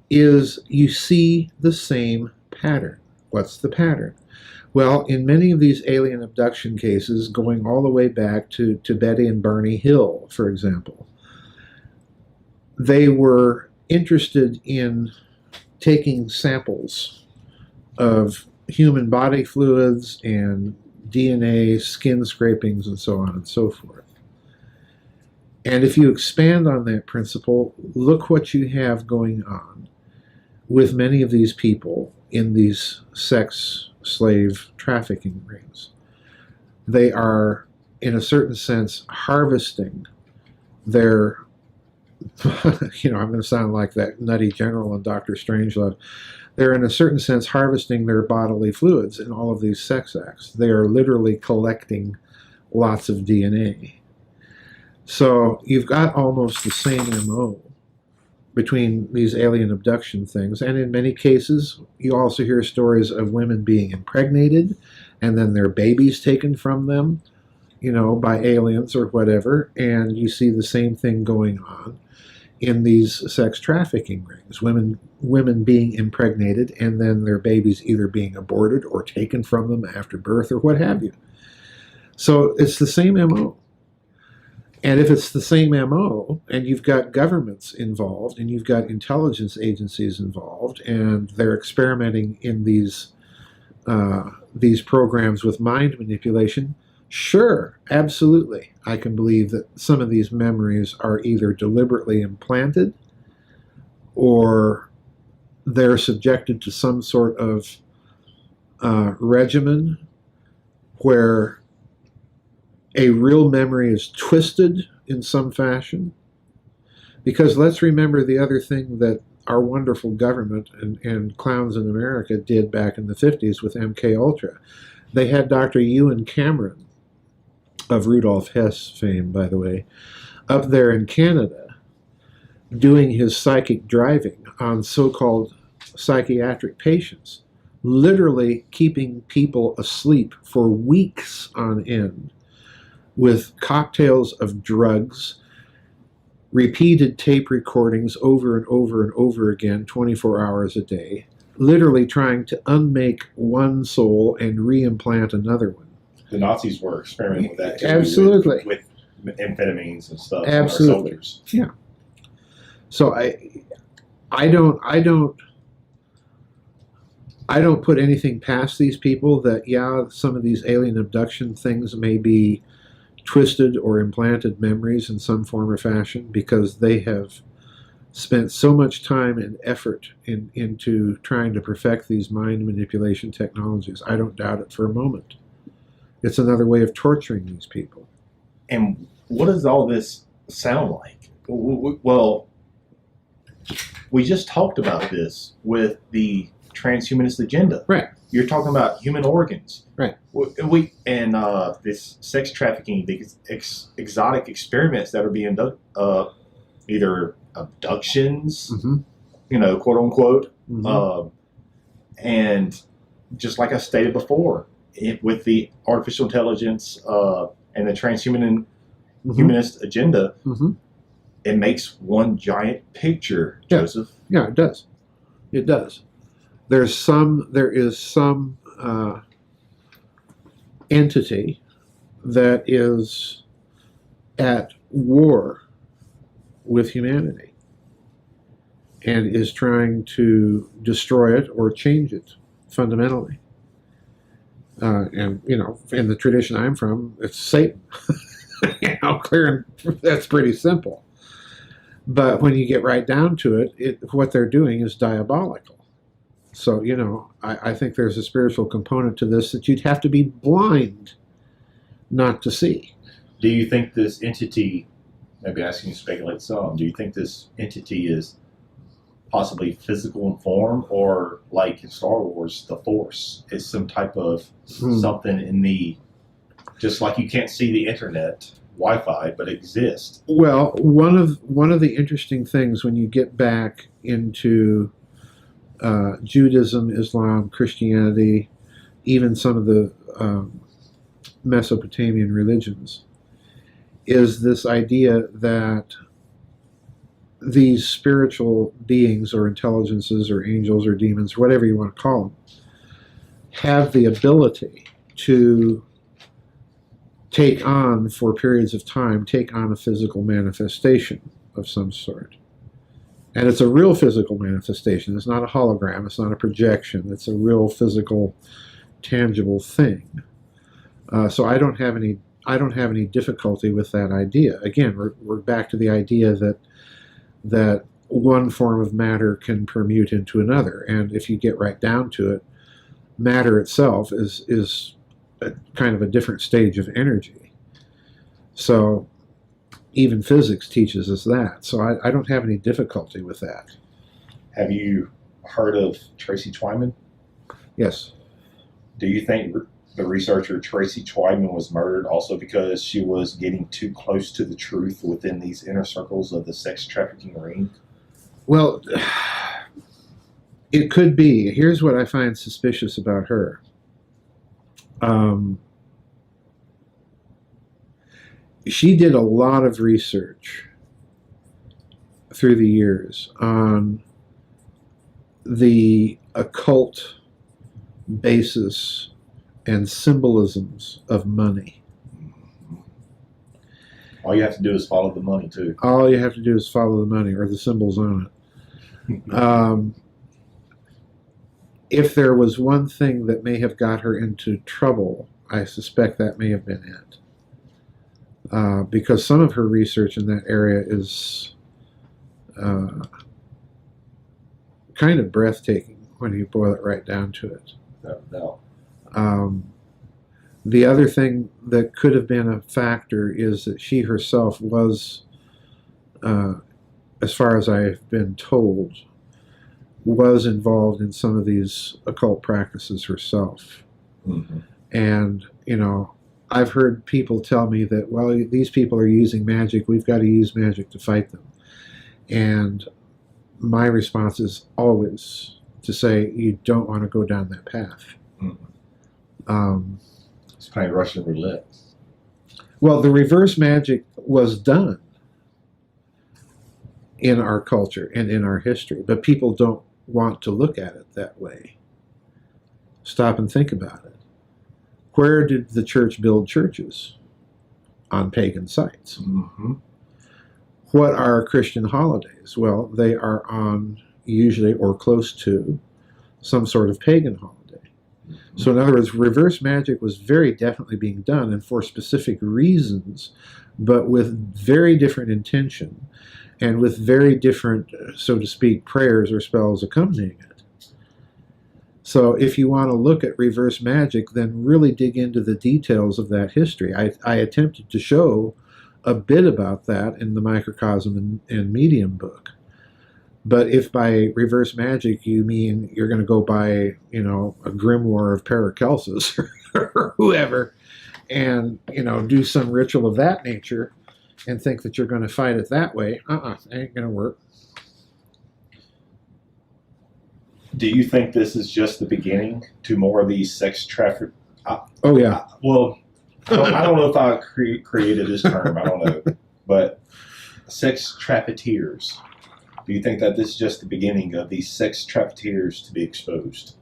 is you see the same pattern. What's the pattern? Well, in many of these alien abduction cases, going all the way back to Betty and Barney Hill, for example, they were interested in taking samples of human body fluids and DNA, skin scrapings, and so on and so forth. And if you expand on that principle, look what you have going on with many of these people in these sex slave trafficking rings. They are, in a certain sense, harvesting their, I'm going to sound like that nutty general in Dr. Strangelove. They're, in a certain sense, harvesting their bodily fluids in all of these sex acts. They are literally collecting lots of DNA. So you've got almost the same MO between these alien abduction things. And in many cases, you also hear stories of women being impregnated and then their babies taken from them, by aliens or whatever. And you see the same thing going on in these sex trafficking rings. Women being impregnated and then their babies either being aborted or taken from them after birth or what have you. So it's the same MO. And if it's the same MO, and you've got governments involved, and you've got intelligence agencies involved, and they're experimenting in these programs with mind manipulation, sure, absolutely, I can believe that some of these memories are either deliberately implanted, or they're subjected to some sort of regimen where a real memory is twisted in some fashion. Because let's remember the other thing that our wonderful government and clowns in America did back in the 50s with MK Ultra. They had Dr. Ewan Cameron, of Rudolf Hess fame, by the way, up there in Canada doing his psychic driving on so-called psychiatric patients, literally keeping people asleep for weeks on end with cocktails of drugs, repeated tape recordings over and over and over again, 24 hours a day, literally trying to unmake one soul and reimplant another one. The Nazis were experimenting with that too. Absolutely. With amphetamines and stuff. Absolutely. On our soldiers. Yeah. So I don't put anything past these people that, yeah, some of these alien abduction things may be twisted or implanted memories in some form or fashion, because they have spent so much time and effort into trying to perfect these mind manipulation technologies. I don't doubt it for a moment. It's another way of torturing these people. And what does all this sound like? Well, we just talked about this with the transhumanist agenda. Right. You're talking about human organs. Right. And this sex trafficking, these exotic experiments that are being done, either abductions, quote unquote, and just like I stated before, with the artificial intelligence and the humanist agenda, it makes one giant picture, Joseph. Yeah, it does. It does. There is some entity that is at war with humanity and is trying to destroy it or change it fundamentally. And, in the tradition I'm from, it's Satan. Clear and that's pretty simple. But when you get right down to it, what they're doing is diabolical. So, I think there's a spiritual component to this that you'd have to be blind not to see. Do you think this entity, maybe asking you to speculate some, do you think this entity is possibly physical in form, or like in Star Wars, the Force is some type of something in the, just like you can't see the internet, Wi-Fi, but it exists? Well, one of the interesting things when you get back into Judaism, Islam, Christianity, even some of the Mesopotamian religions, is this idea that these spiritual beings or intelligences or angels or demons, whatever you want to call them, have the ability to take on, for periods of time, take on a physical manifestation of some sort. And it's a real physical manifestation. It's not a hologram. It's not a projection. It's a real physical, tangible thing. So I don't have any difficulty with that idea. Again, we're back to the idea that one form of matter can permute into another, and if you get right down to it, matter itself is kind of a different stage of energy. So even physics teaches us that. So I don't have any difficulty with that. Have you heard of Tracy Twyman? Yes. Do you think the researcher Tracy Twyman was murdered also because she was getting too close to the truth within these inner circles of the sex trafficking ring? Well, it could be. Here's what I find suspicious about her. She did a lot of research through the years on the occult basis and symbolisms of money. All you have to do is follow the money, too. All you have to do is follow the money or the symbols on it. If there was one thing that may have got her into trouble, I suspect that may have been it. Because some of her research in that area is kind of breathtaking when you boil it right down to it. No. The other thing that could have been a factor is that she herself was, as far as I've been told, was involved in some of these occult practices herself. Mm-hmm. And, I've heard people tell me that, well, these people are using magic, we've got to use magic to fight them. And my response is always to say, you don't want to go down that path. Mm-hmm. It's playing Russian roulette. Well, the reverse magic was done in our culture and in our history, but people don't want to look at it that way. Stop and think about it. Where did the church build churches? On pagan sites. Mm-hmm. What are Christian holidays? Well, they are on usually or close to some sort of pagan holiday. Mm-hmm. So in other words, reverse magic was very definitely being done and for specific reasons, but with very different intention and with very different, so to speak, prayers or spells accompanying it. So if you want to look at reverse magic, then really dig into the details of that history. I attempted to show a bit about that in the Microcosm and Medium book. But if by reverse magic you mean you're going to go buy, a grimoire of Paracelsus or whoever, and, do some ritual of that nature and think that you're going to fight it that way, it ain't going to work. Do you think this is just the beginning to more of these sex traffic? Oh, yeah. I don't know if I created this term. I don't know. But sex traffickers. Do you think that this is just the beginning of these sex traffickers to be exposed?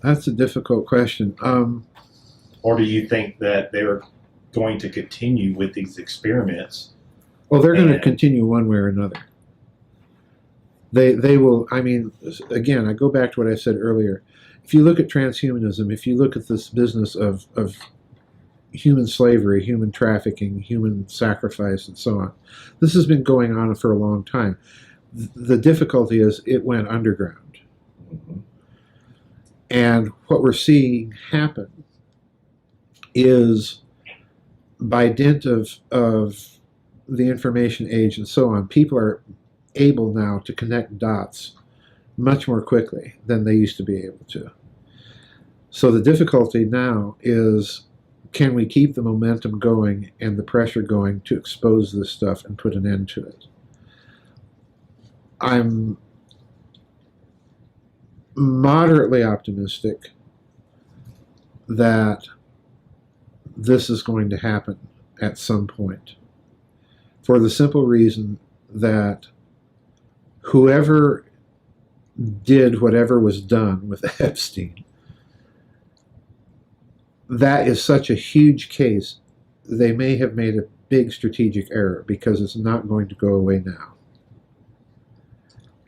That's a difficult question. Or do you think that they're going to continue with these experiments? Well, they're going to continue one way or another. They will, again, I go back to what I said earlier. If you look at transhumanism, if you look at this business of human slavery, human trafficking, human sacrifice, and so on, this has been going on for a long time. The difficulty is it went underground. Mm-hmm. And what we're seeing happen is, by dint of the information age and so on, people are able now to connect dots much more quickly than they used to be able to. So the difficulty now is, can we keep the momentum going and the pressure going to expose this stuff and put an end to it? I'm moderately optimistic that this is going to happen at some point, for the simple reason that whoever did whatever was done with Epstein, that is such a huge case, they may have made a big strategic error, because it's not going to go away now.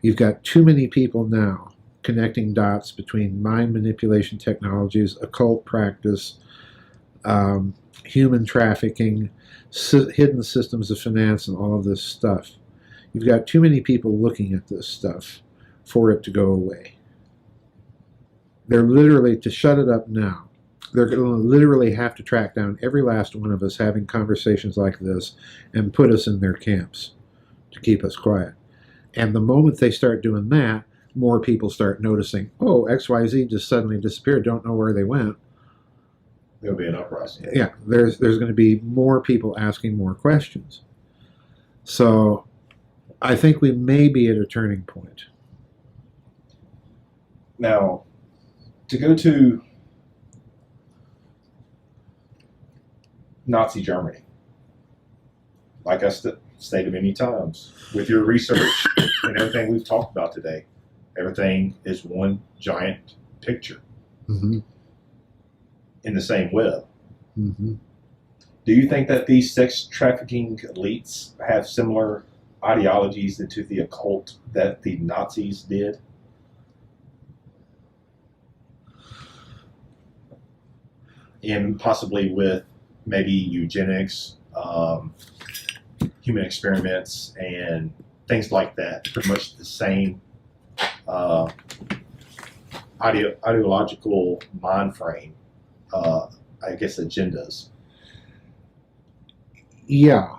You've got too many people now connecting dots between mind manipulation technologies, occult practice, human trafficking, hidden systems of finance, and all of this stuff. You've got too many people looking at this stuff for it to go away. They're literally, to shut it up now, they're going to literally have to track down every last one of us having conversations like this and put us in their camps to keep us quiet. And the moment they start doing that, more people start noticing, oh, XYZ just suddenly disappeared, don't know where they went. There'll be an uprising. Yeah, there's going to be more people asking more questions. So I think we may be at a turning point. Now, to go to Nazi Germany, like I stated many times, with your research and everything we've talked about today, everything is one giant picture. Mm-hmm. In the same web. Mm-hmm. Do you think that these sex trafficking elites have similar ideologies into the occult that the Nazis did? And possibly with maybe eugenics, human experiments, and things like that. Pretty much the same ideological mind frame, I guess, agendas. Yeah.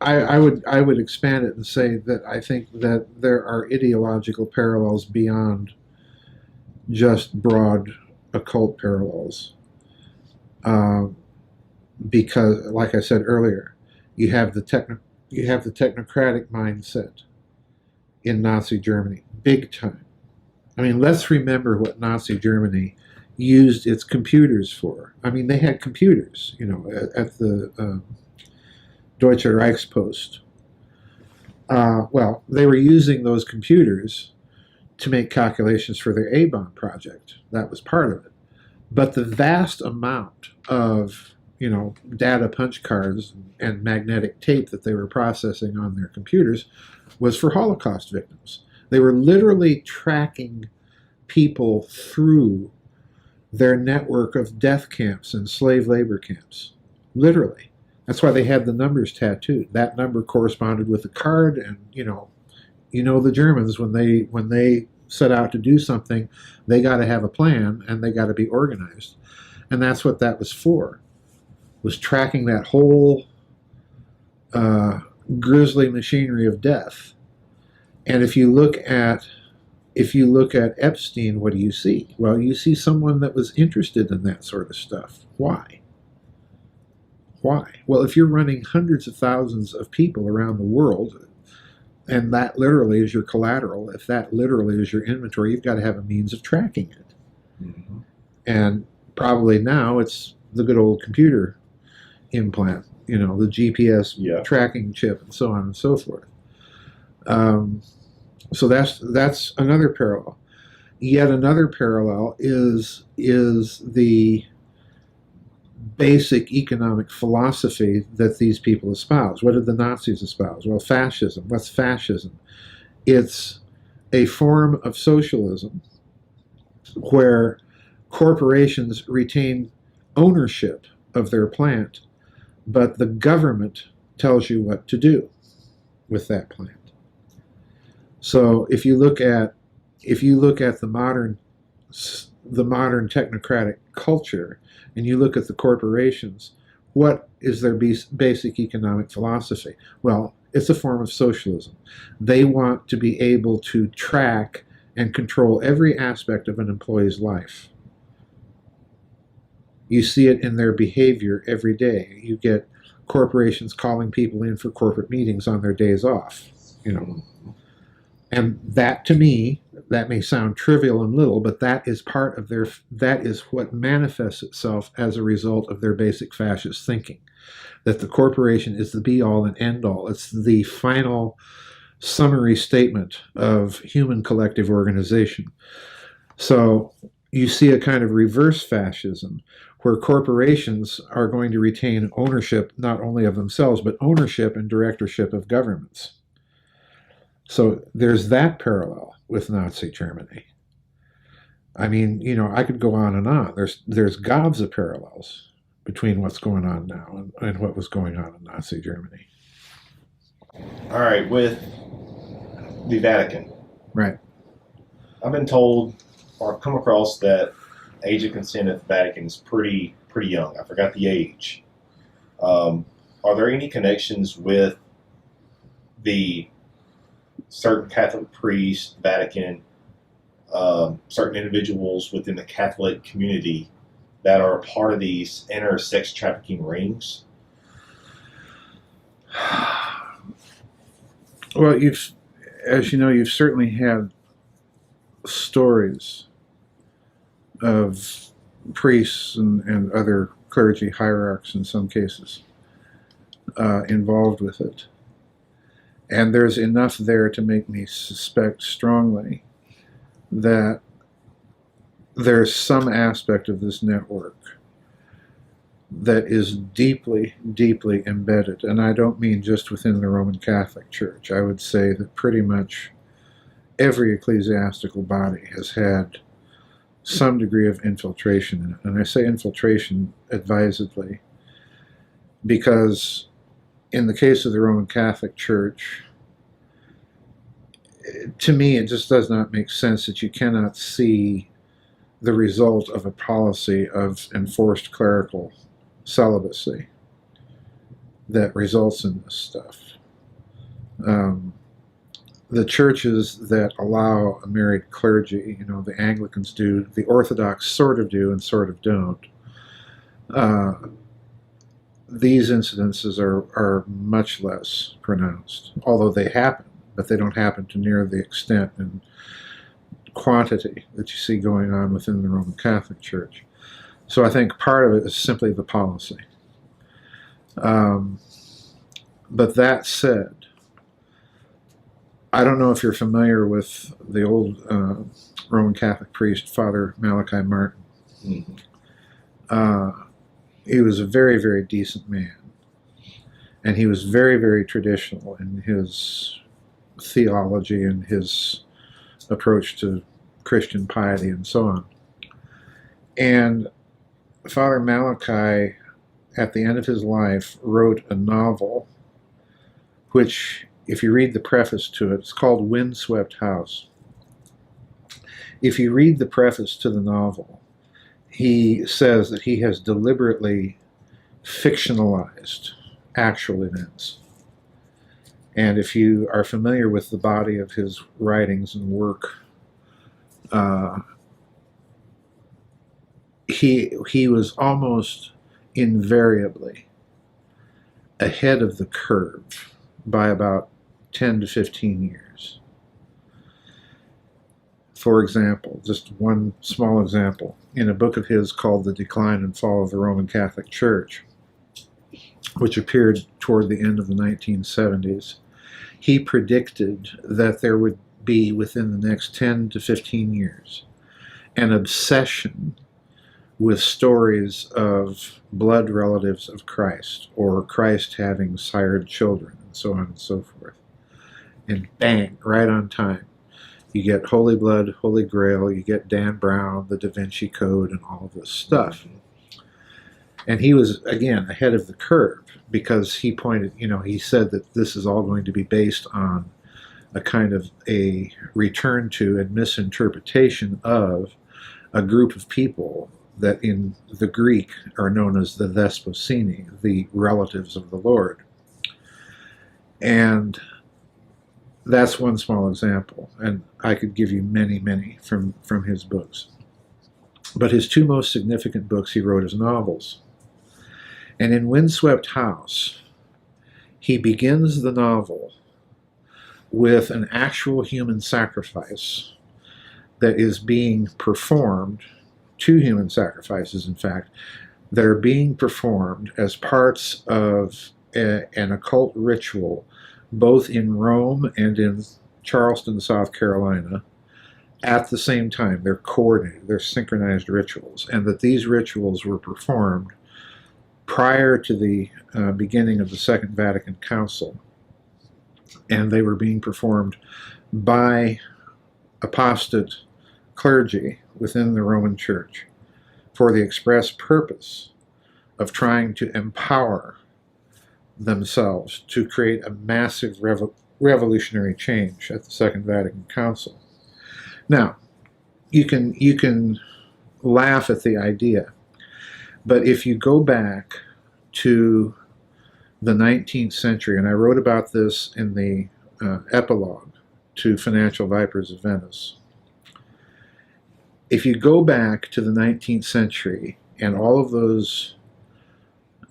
I would expand it and say that I think that there are ideological parallels beyond just broad occult parallels, because, like I said earlier, you have the technocratic mindset in Nazi Germany, big time. I mean, let's remember what Nazi Germany used its computers for. I mean, they had computers, at the Deutsche Reichspost. Well, they were using those computers to make calculations for their A-bomb project. That was part of it. But the vast amount of, data punch cards and magnetic tape that they were processing on their computers was for Holocaust victims. They were literally tracking people through their network of death camps and slave labor camps. Literally. That's why they had the numbers tattooed. That number corresponded with the card, and the Germans, when they set out to do something, they got to have a plan and they got to be organized, and that's what that was for. Was tracking that whole grisly machinery of death. And if you look at Epstein, what do you see? Well, you see someone that was interested in that sort of stuff. Why? Why? Well, if you're running hundreds of thousands of people around the world, and that literally is your collateral, if that literally is your inventory, you've got to have a means of tracking it. Mm-hmm. And probably now it's the good old computer implant, the GPS tracking chip, and so on and so forth. So that's another parallel. Yet another parallel is the basic economic philosophy that these people espouse. What did the Nazis espouse? Well, fascism. What's fascism? It's a form of socialism where corporations retain ownership of their plant, but the government tells you what to do with that plant. So if you look at the modern technocratic culture, and you look at the corporations, what is their basic economic philosophy? Well, it's a form of socialism. They want to be able to track and control every aspect of an employee's life. You see it in their behavior every day. You get corporations calling people in for corporate meetings on their days off, And that, to me, that may sound trivial and little, but that is what manifests itself as a result of their basic fascist thinking. That the corporation is the be-all and end-all. It's the final summary statement of human collective organization. So you see a kind of reverse fascism where corporations are going to retain ownership not only of themselves, but ownership and directorship of governments. So there's that parallel with Nazi Germany. I mean, I could go on and on. There's gobs of parallels between what's going on now and what was going on in Nazi Germany. All right, with the Vatican. Right. I've been told or come across that age of consent at the Vatican is pretty young. I forgot the age. Are there any connections with the certain Catholic priests, Vatican, certain individuals within the Catholic community that are a part of these inner sex trafficking rings? Well, you've certainly had stories of priests and other clergy hierarchs in some cases involved with it. And there's enough there to make me suspect strongly that there's some aspect of this network that is deeply, deeply embedded. And I don't mean just within the Roman Catholic Church. I would say that pretty much every ecclesiastical body has had some degree of infiltration in it. And I say infiltration advisedly, because in the case of the Roman Catholic Church, to me, it just does not make sense that you cannot see the result of a policy of enforced clerical celibacy that results in this stuff. The churches that allow a married clergy, the Anglicans do, the Orthodox sort of do and sort of don't. These incidences are much less pronounced, although they happen, but they don't happen to near the extent and quantity that you see going on within the Roman Catholic Church. So I think part of it is simply the policy. But that said, I don't know if you're familiar with the old Roman Catholic priest, Father Malachi Martin. Mm-hmm. He was a very, very decent man. And he was very, very traditional in his theology and his approach to Christian piety and so on. And Father Malachi, at the end of his life, wrote a novel which, if you read the preface to it, it's called Windswept House. If you read the preface to the novel, he says that he has deliberately fictionalized actual events. And if you are familiar with the body of his writings and work, he was almost invariably ahead of the curve by about 10 to 15 years. For example, just one small example, in a book of his called The Decline and Fall of the Roman Catholic Church, which appeared toward the end of the 1970s, he predicted that there would be, within the next 10 to 15 years, an obsession with stories of blood relatives of Christ, or Christ having sired children, and so on and so forth. And bang, right on time. You get Holy Blood, Holy Grail, you get Dan Brown, the Da Vinci Code, and all of this stuff. And he was, again, ahead of the curve, because he pointed, he said that this is all going to be based on a kind of a return to and misinterpretation of a group of people that in the Greek are known as the Thesposini, the relatives of the Lord. And that's one small example, and I could give you many, many from his books. But his two most significant books he wrote as novels. And in Windswept House, he begins the novel with an actual human sacrifice that is being performed, two human sacrifices, in fact, that are being performed as parts of an occult ritual, both in Rome and in Charleston, South Carolina, at the same time. They're coordinated, they're synchronized rituals, and that these rituals were performed prior to the beginning of the Second Vatican Council, and they were being performed by apostate clergy within the Roman Church for the express purpose of trying to empower themselves to create a massive revolutionary change at the Second Vatican Council. Now, you can laugh at the idea, but if you go back to the 19th century, and I wrote about this in the epilogue to Financial Vipers of Venice, if you go back to the 19th century and all of those,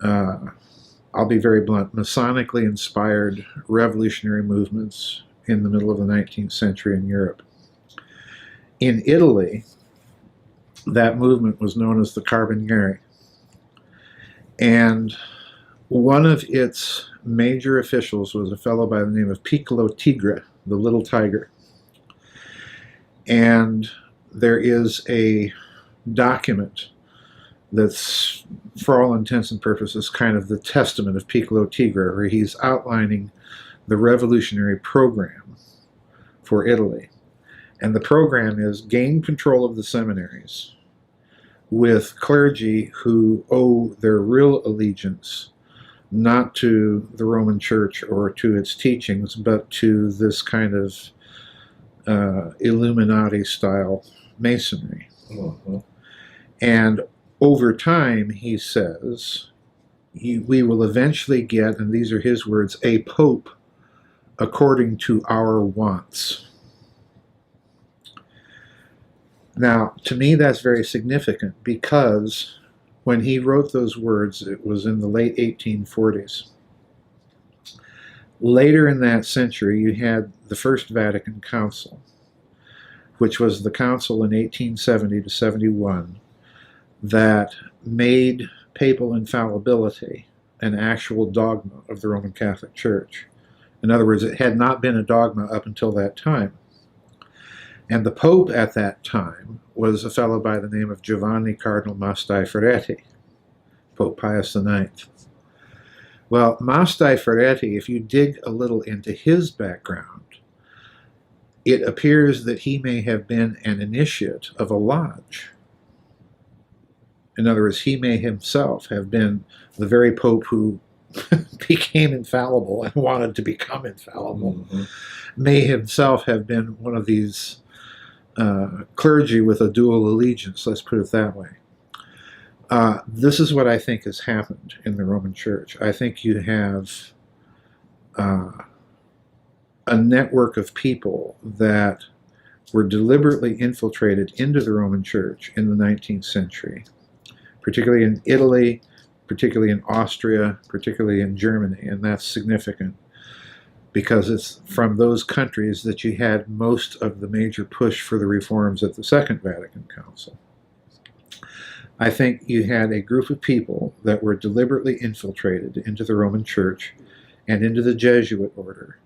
I'll be very blunt, Masonically inspired revolutionary movements in the middle of the 19th century in Europe. In Italy, that movement was known as the Carabinieri. And one of its major officials was a fellow by the name of Piccolo Tigre, the little tiger. And there is a document that's, for all intents and purposes, kind of the testament of Piccolo Tigre, where he's outlining the revolutionary program for Italy. And the program is gain control of the seminaries with clergy who owe their real allegiance not to the Roman Church or to its teachings, but to this kind of Illuminati-style masonry. Mm-hmm. And over time, he says, we will eventually get, and these are his words, a pope according to our wants. Now, to me, that's very significant, because when he wrote those words, it was in the late 1840s. Later in that century, you had the First Vatican Council, which was the council in 1870 to 71 that made papal infallibility an actual dogma of the Roman Catholic Church. In other words, it had not been a dogma up until that time. And the Pope at that time was a fellow by the name of Giovanni Cardinal Mastai Ferretti, Pope Pius IX. Well, Mastai Ferretti, if you dig a little into his background, it appears that he may have been an initiate of a lodge. In other words, he may himself have been the very Pope who became infallible and wanted to become infallible, mm-hmm. may himself have been one of these clergy with a dual allegiance, let's put it that way. This is what I think has happened in the Roman Church. I think you have a network of people that were deliberately infiltrated into the Roman Church in the 19th century, particularly in Italy, particularly in Austria, particularly in Germany, and that's significant because it's from those countries that you had most of the major push for the reforms at the Second Vatican Council. I think you had a group of people that were deliberately infiltrated into the Roman Church and into the Jesuit order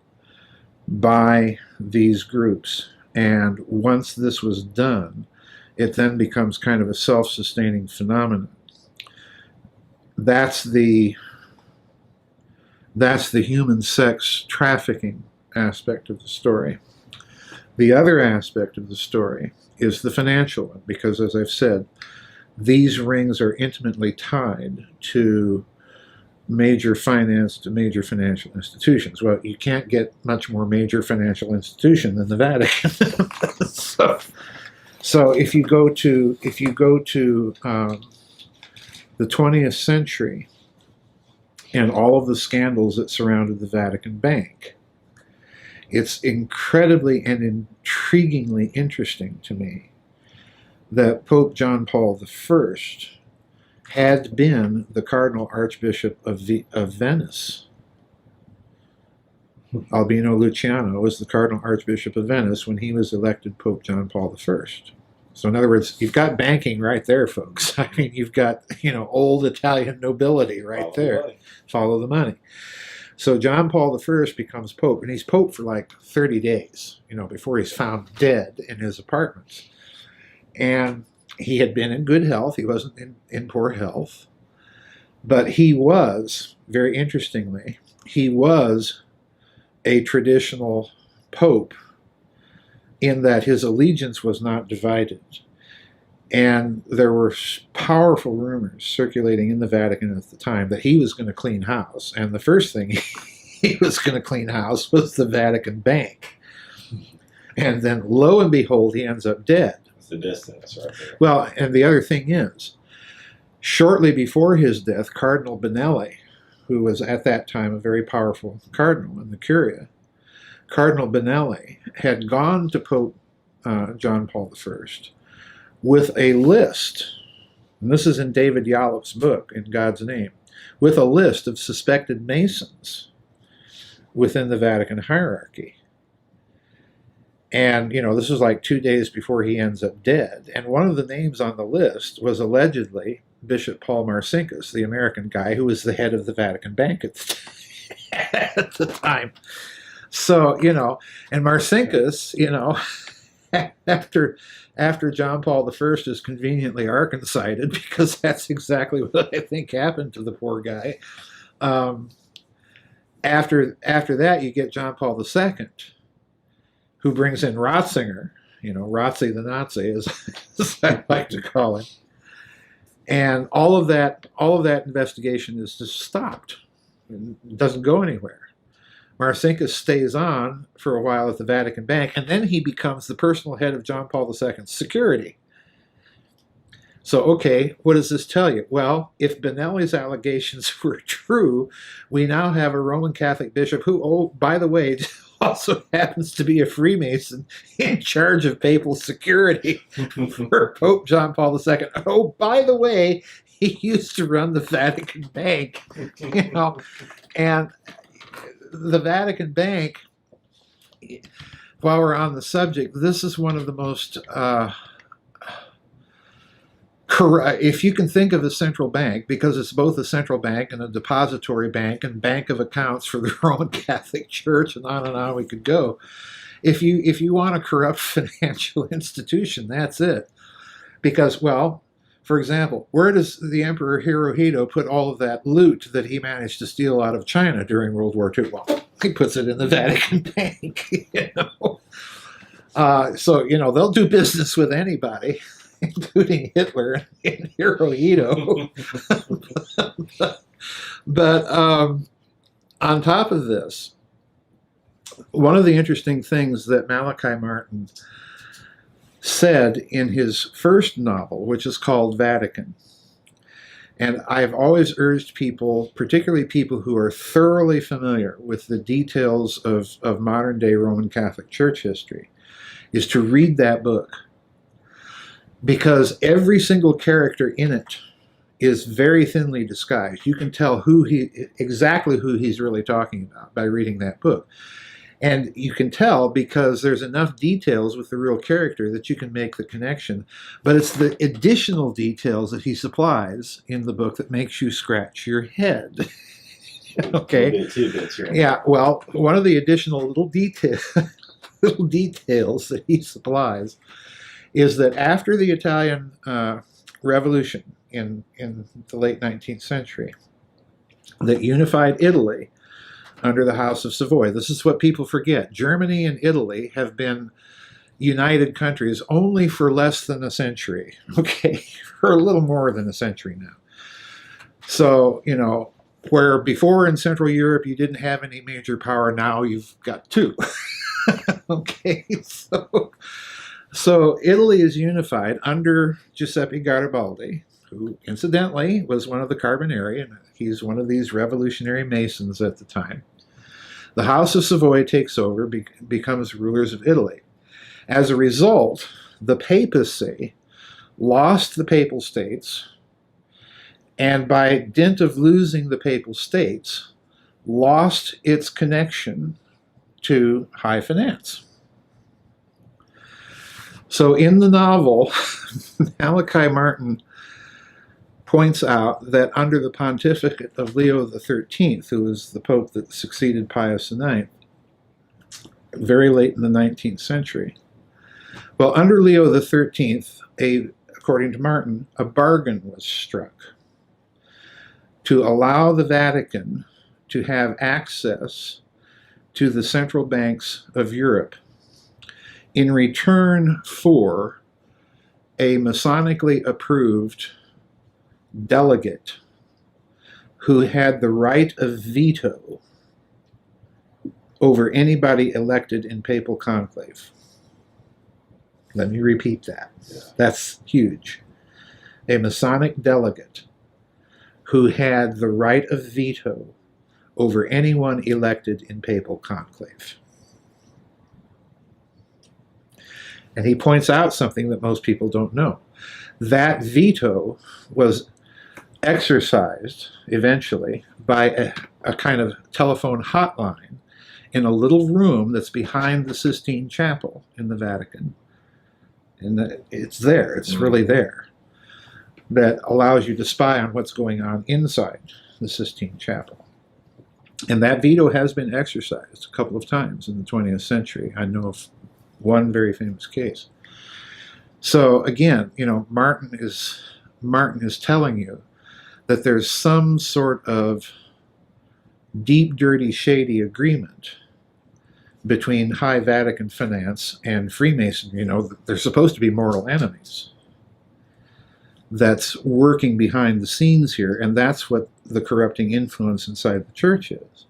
by these groups. And once this was done, it then becomes kind of a self-sustaining phenomenon. That's the human sex trafficking aspect of the story. The other aspect of the story is the financial one, because as I've said, these rings are intimately tied to major finance, to major financial institutions. Well, you can't get much more major financial institution than the Vatican. So if you go to the 20th century and all of the scandals that surrounded the Vatican Bank, it's incredibly and intriguingly interesting to me that Pope John Paul I had been the Cardinal Archbishop of Venice. Albino Luciano was the Cardinal Archbishop of Venice when he was elected Pope John Paul I. So in other words, you've got banking right there, folks. I mean, you've got, old Italian nobility right there. Follow the money. So John Paul I becomes Pope, and he's Pope for like 30 days, before he's found dead in his apartments. And he had been in good health. He wasn't in poor health. But he was, very interestingly, he was a traditional pope in that his allegiance was not divided. And there were powerful rumors circulating in the Vatican at the time that he was going to clean house. And the first thing he was going to clean house was the Vatican Bank. And then, lo and behold, he ends up dead. The distance right there. Well, and the other thing is, shortly before his death, Cardinal Benelli, who was at that time a very powerful cardinal in the Curia, Cardinal Benelli had gone to Pope John Paul I with a list, and this is in David Yallop's book, In God's Name, with a list of suspected Masons within the Vatican hierarchy. And, this was like 2 days before he ends up dead. And one of the names on the list was allegedly Bishop Paul Marcinkus, the American guy who was the head of the Vatican Bank at the time. So, and Marcinkus, after John Paul I is conveniently Arkansited, because that's exactly what I think happened to the poor guy. After that, you get John Paul II, who brings in Ratzinger, Ratzi the Nazi, as I like to call him. And all of that investigation is just stopped. It doesn't go anywhere. Marcinkus stays on for a while at the Vatican Bank, and then he becomes the personal head of John Paul II's security. So, okay, what does this tell you? Well, if Benelli's allegations were true, we now have a Roman Catholic bishop who, oh, by the way, also happens to be a Freemason in charge of papal security for Pope John Paul II. Oh, by the way, he used to run the Vatican Bank, you know, and the Vatican Bank, while we're on the subject, this is one of the most if you can think of a central bank, because it's both a central bank and a depository bank and bank of accounts for the Roman Catholic Church, and on we could go. If you want a corrupt financial institution, that's it. Because, well, for example, where does the Emperor Hirohito put all of that loot that he managed to steal out of China during World War II? Well, he puts it in the Vatican Bank. You know? So, you know, they'll do business with anybody, including Hitler and Hirohito. But on top of this, one of the interesting things that Malachi Martin said in his first novel, which is called Vatican, and I've always urged people, particularly people who are thoroughly familiar with the details of modern-day Roman Catholic Church history, is to read that book. Because every single character in it is very thinly disguised. You can tell exactly who he's really talking about by reading that book. And you can tell because there's enough details with the real character that you can make the connection. But it's the additional details that he supplies in the book that makes you scratch your head. Okay? Yeah, well, one of the additional little details that he supplies is that after the Italian Revolution in the late 19th century, that unified Italy under the House of Savoy. This is what people forget. Germany and Italy have been united countries only for less than a century, okay, for a little more than a century now. So, you know, where before in Central Europe you didn't have any major power, now you've got two. Okay, so Italy is unified under Giuseppe Garibaldi, who incidentally was one of the Carbonari, and he's one of these revolutionary Masons at the time. The House of Savoy takes over, becomes rulers of Italy. As a result, the papacy lost the papal states, and by dint of losing the papal states, lost its connection to high finance. So in the novel, Malachi Martin points out that under the pontificate of Leo XIII, who was the pope that succeeded Pius IX, very late in the 19th century, well, under Leo XIII, according to Martin, a bargain was struck to allow the Vatican to have access to the central banks of Europe in return for a Masonically approved delegate who had the right of veto over anybody elected in papal conclave. Let me repeat that. That's huge. A Masonic delegate who had the right of veto over anyone elected in papal conclave. And he points out something that most people don't know. That veto was exercised eventually by a kind of telephone hotline in a little room that's behind the Sistine Chapel in the Vatican. And it's there, it's really there, that allows you to spy on what's going on inside the Sistine Chapel. And that veto has been exercised a couple of times in the 20th century. I know of one very famous case. So again, you know, Martin is telling you that there's some sort of deep, dirty, shady agreement between high Vatican finance and Freemasonry. You know, they're supposed to be mortal enemies. That's working behind the scenes here, and that's what the corrupting influence inside the church is.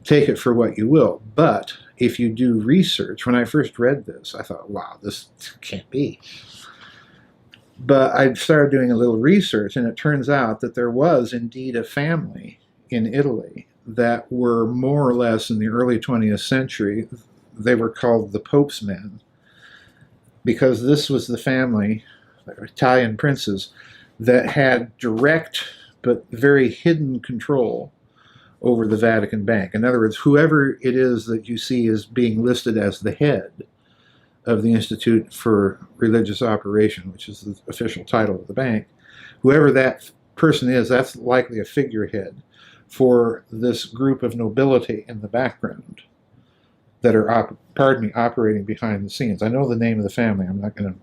Take it for what you will. But if you do research, when I first read this, I thought, wow, this can't be. But I started doing a little research, and it turns out that there was indeed a family in Italy that were more or less in the early 20th century. They were called the Pope's Men, because this was the family, Italian princes, that had direct but very hidden control over the Vatican Bank. In other words, whoever it is that you see as being listed as the head of the Institute for Religious Operation, which is the official title of the bank, whoever that person is, that's likely a figurehead for this group of nobility in the background that are, operating behind the scenes. I know the name of the family. I'm not going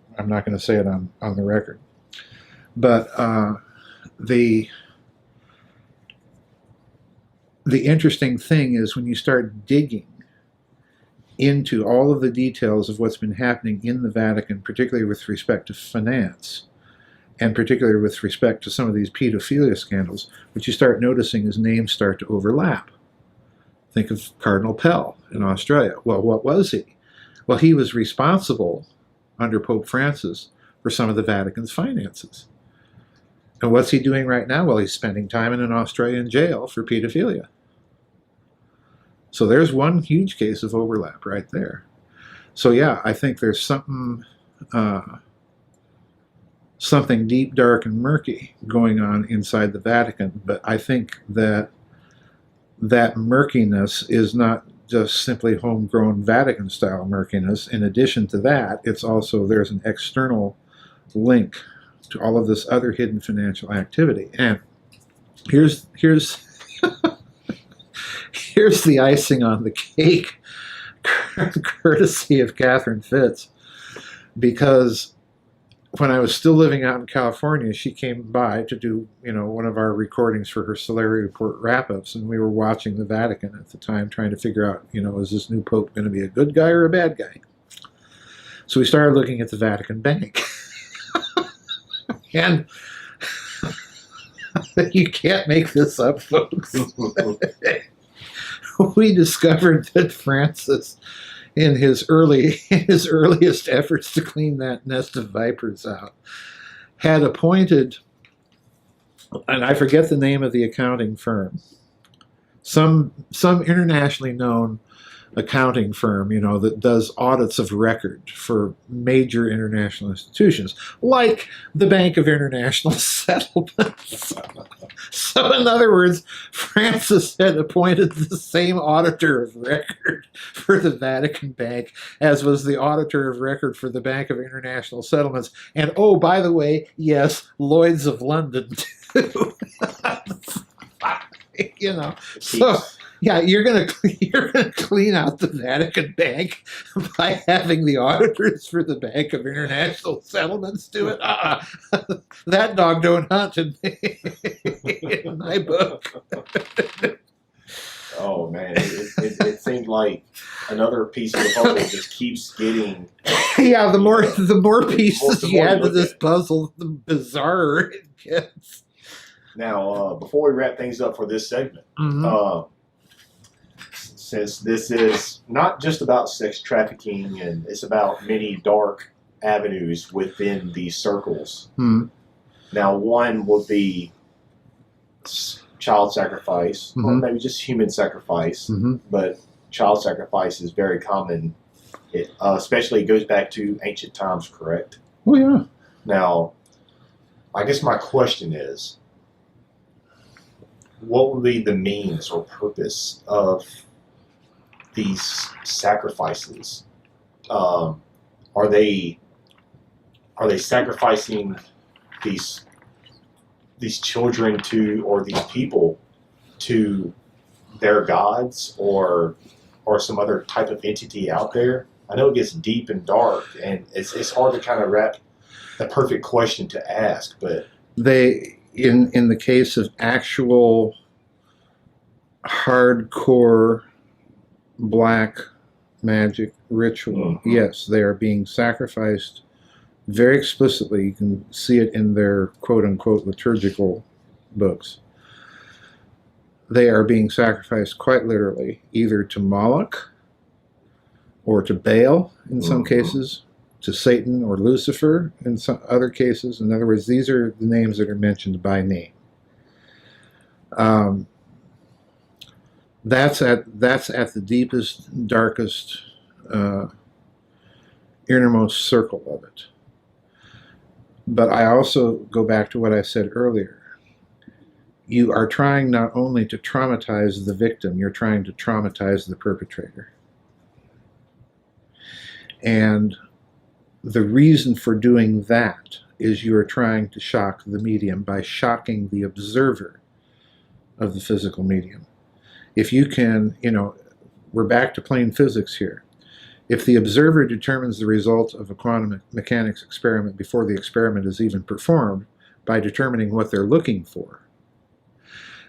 to say it on the record. But the interesting thing is when you start digging into all of the details of what's been happening in the Vatican, particularly with respect to finance, and particularly with respect to some of these pedophilia scandals, what you start noticing is names start to overlap. Think of Cardinal Pell in Australia. Well, what was he? Well, he was responsible under Pope Francis for some of the Vatican's finances. And what's he doing right now? Well, he's spending time in an Australian jail for pedophilia. So there's one huge case of overlap right there. So yeah, I think there's something deep, dark, and murky going on inside the Vatican. But I think that murkiness is not just simply homegrown Vatican-style murkiness. In addition to that, it's also, there's an external link to all of this other hidden financial activity. And here's here's the icing on the cake, courtesy of Catherine Fitz, because when I was still living out in California, she came by to do, one of our recordings for her Solari Report wrap-ups, and we were watching the Vatican at the time, trying to figure out, is this new pope going to be a good guy or a bad guy? So we started looking at the Vatican Bank. And you can't make this up, folks. We discovered that Francis, in his earliest efforts to clean that nest of vipers out, had appointed, and I forget the name of the accounting firm, some internationally known accounting firm, that does audits of record for major international institutions, like the Bank of International Settlements. So in other words, Francis had appointed the same auditor of record for the Vatican Bank as was the auditor of record for the Bank of International Settlements. And oh, by the way, yes, Lloyd's of London too. So yeah, you're gonna clean out the Vatican Bank by having the auditors for the Bank of International Settlements do it. That dog don't hunt in my book. Oh man, it seems like another piece of the puzzle just keeps getting. Yeah, the more pieces you add to this puzzle, the bizarrer it gets. Now, before we wrap things up for this segment, since this is not just about sex trafficking and it's about many dark avenues within these circles. Now, one would be child sacrifice, or maybe just human sacrifice, but child sacrifice is very common. It especially goes back to ancient times, correct? Oh, yeah. Now, I guess my question is, what would be the means or purpose of these sacrifices? Are they sacrificing these children to, or these people to their gods or some other type of entity out there? I know it gets deep and dark, and it's hard to kind of wrap the perfect question to ask, but they, in the case of actual hardcore black magic ritual, yes, they are being sacrificed very explicitly. You can see it in their quote-unquote liturgical books. They are being sacrificed quite literally, either to Moloch or to Baal in some cases, to Satan or Lucifer in some other cases. In other words, these are the names that are mentioned by name. That's at the deepest, darkest, innermost circle of it. But I also go back to what I said earlier. You are trying not only to traumatize the victim, you're trying to traumatize the perpetrator. And the reason for doing that is you are trying to shock the medium by shocking the observer of the physical medium. If you can, we're back to plain physics here. If the observer determines the result of a quantum mechanics experiment before the experiment is even performed by determining what they're looking for,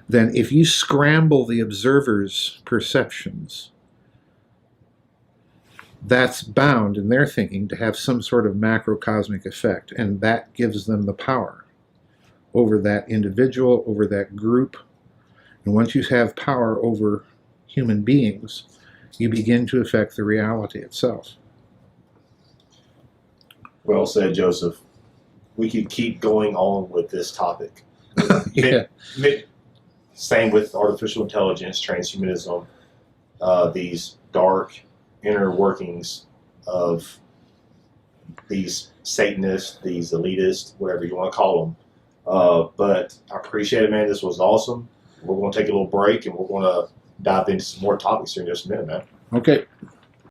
then if you scramble the observer's perceptions, that's bound in their thinking to have some sort of macrocosmic effect, and that gives them the power over that individual, over that group. And once you have power over human beings, you begin to affect the reality itself. Well said, Joseph. We could keep going on with this topic. Yeah. Same with artificial intelligence, transhumanism, these dark inner workings of these Satanists, these elitists, whatever you want to call them. But I appreciate it, man. This was awesome. We're going to take a little break, and we're going to dive into some more topics here in just a minute, man. Okay.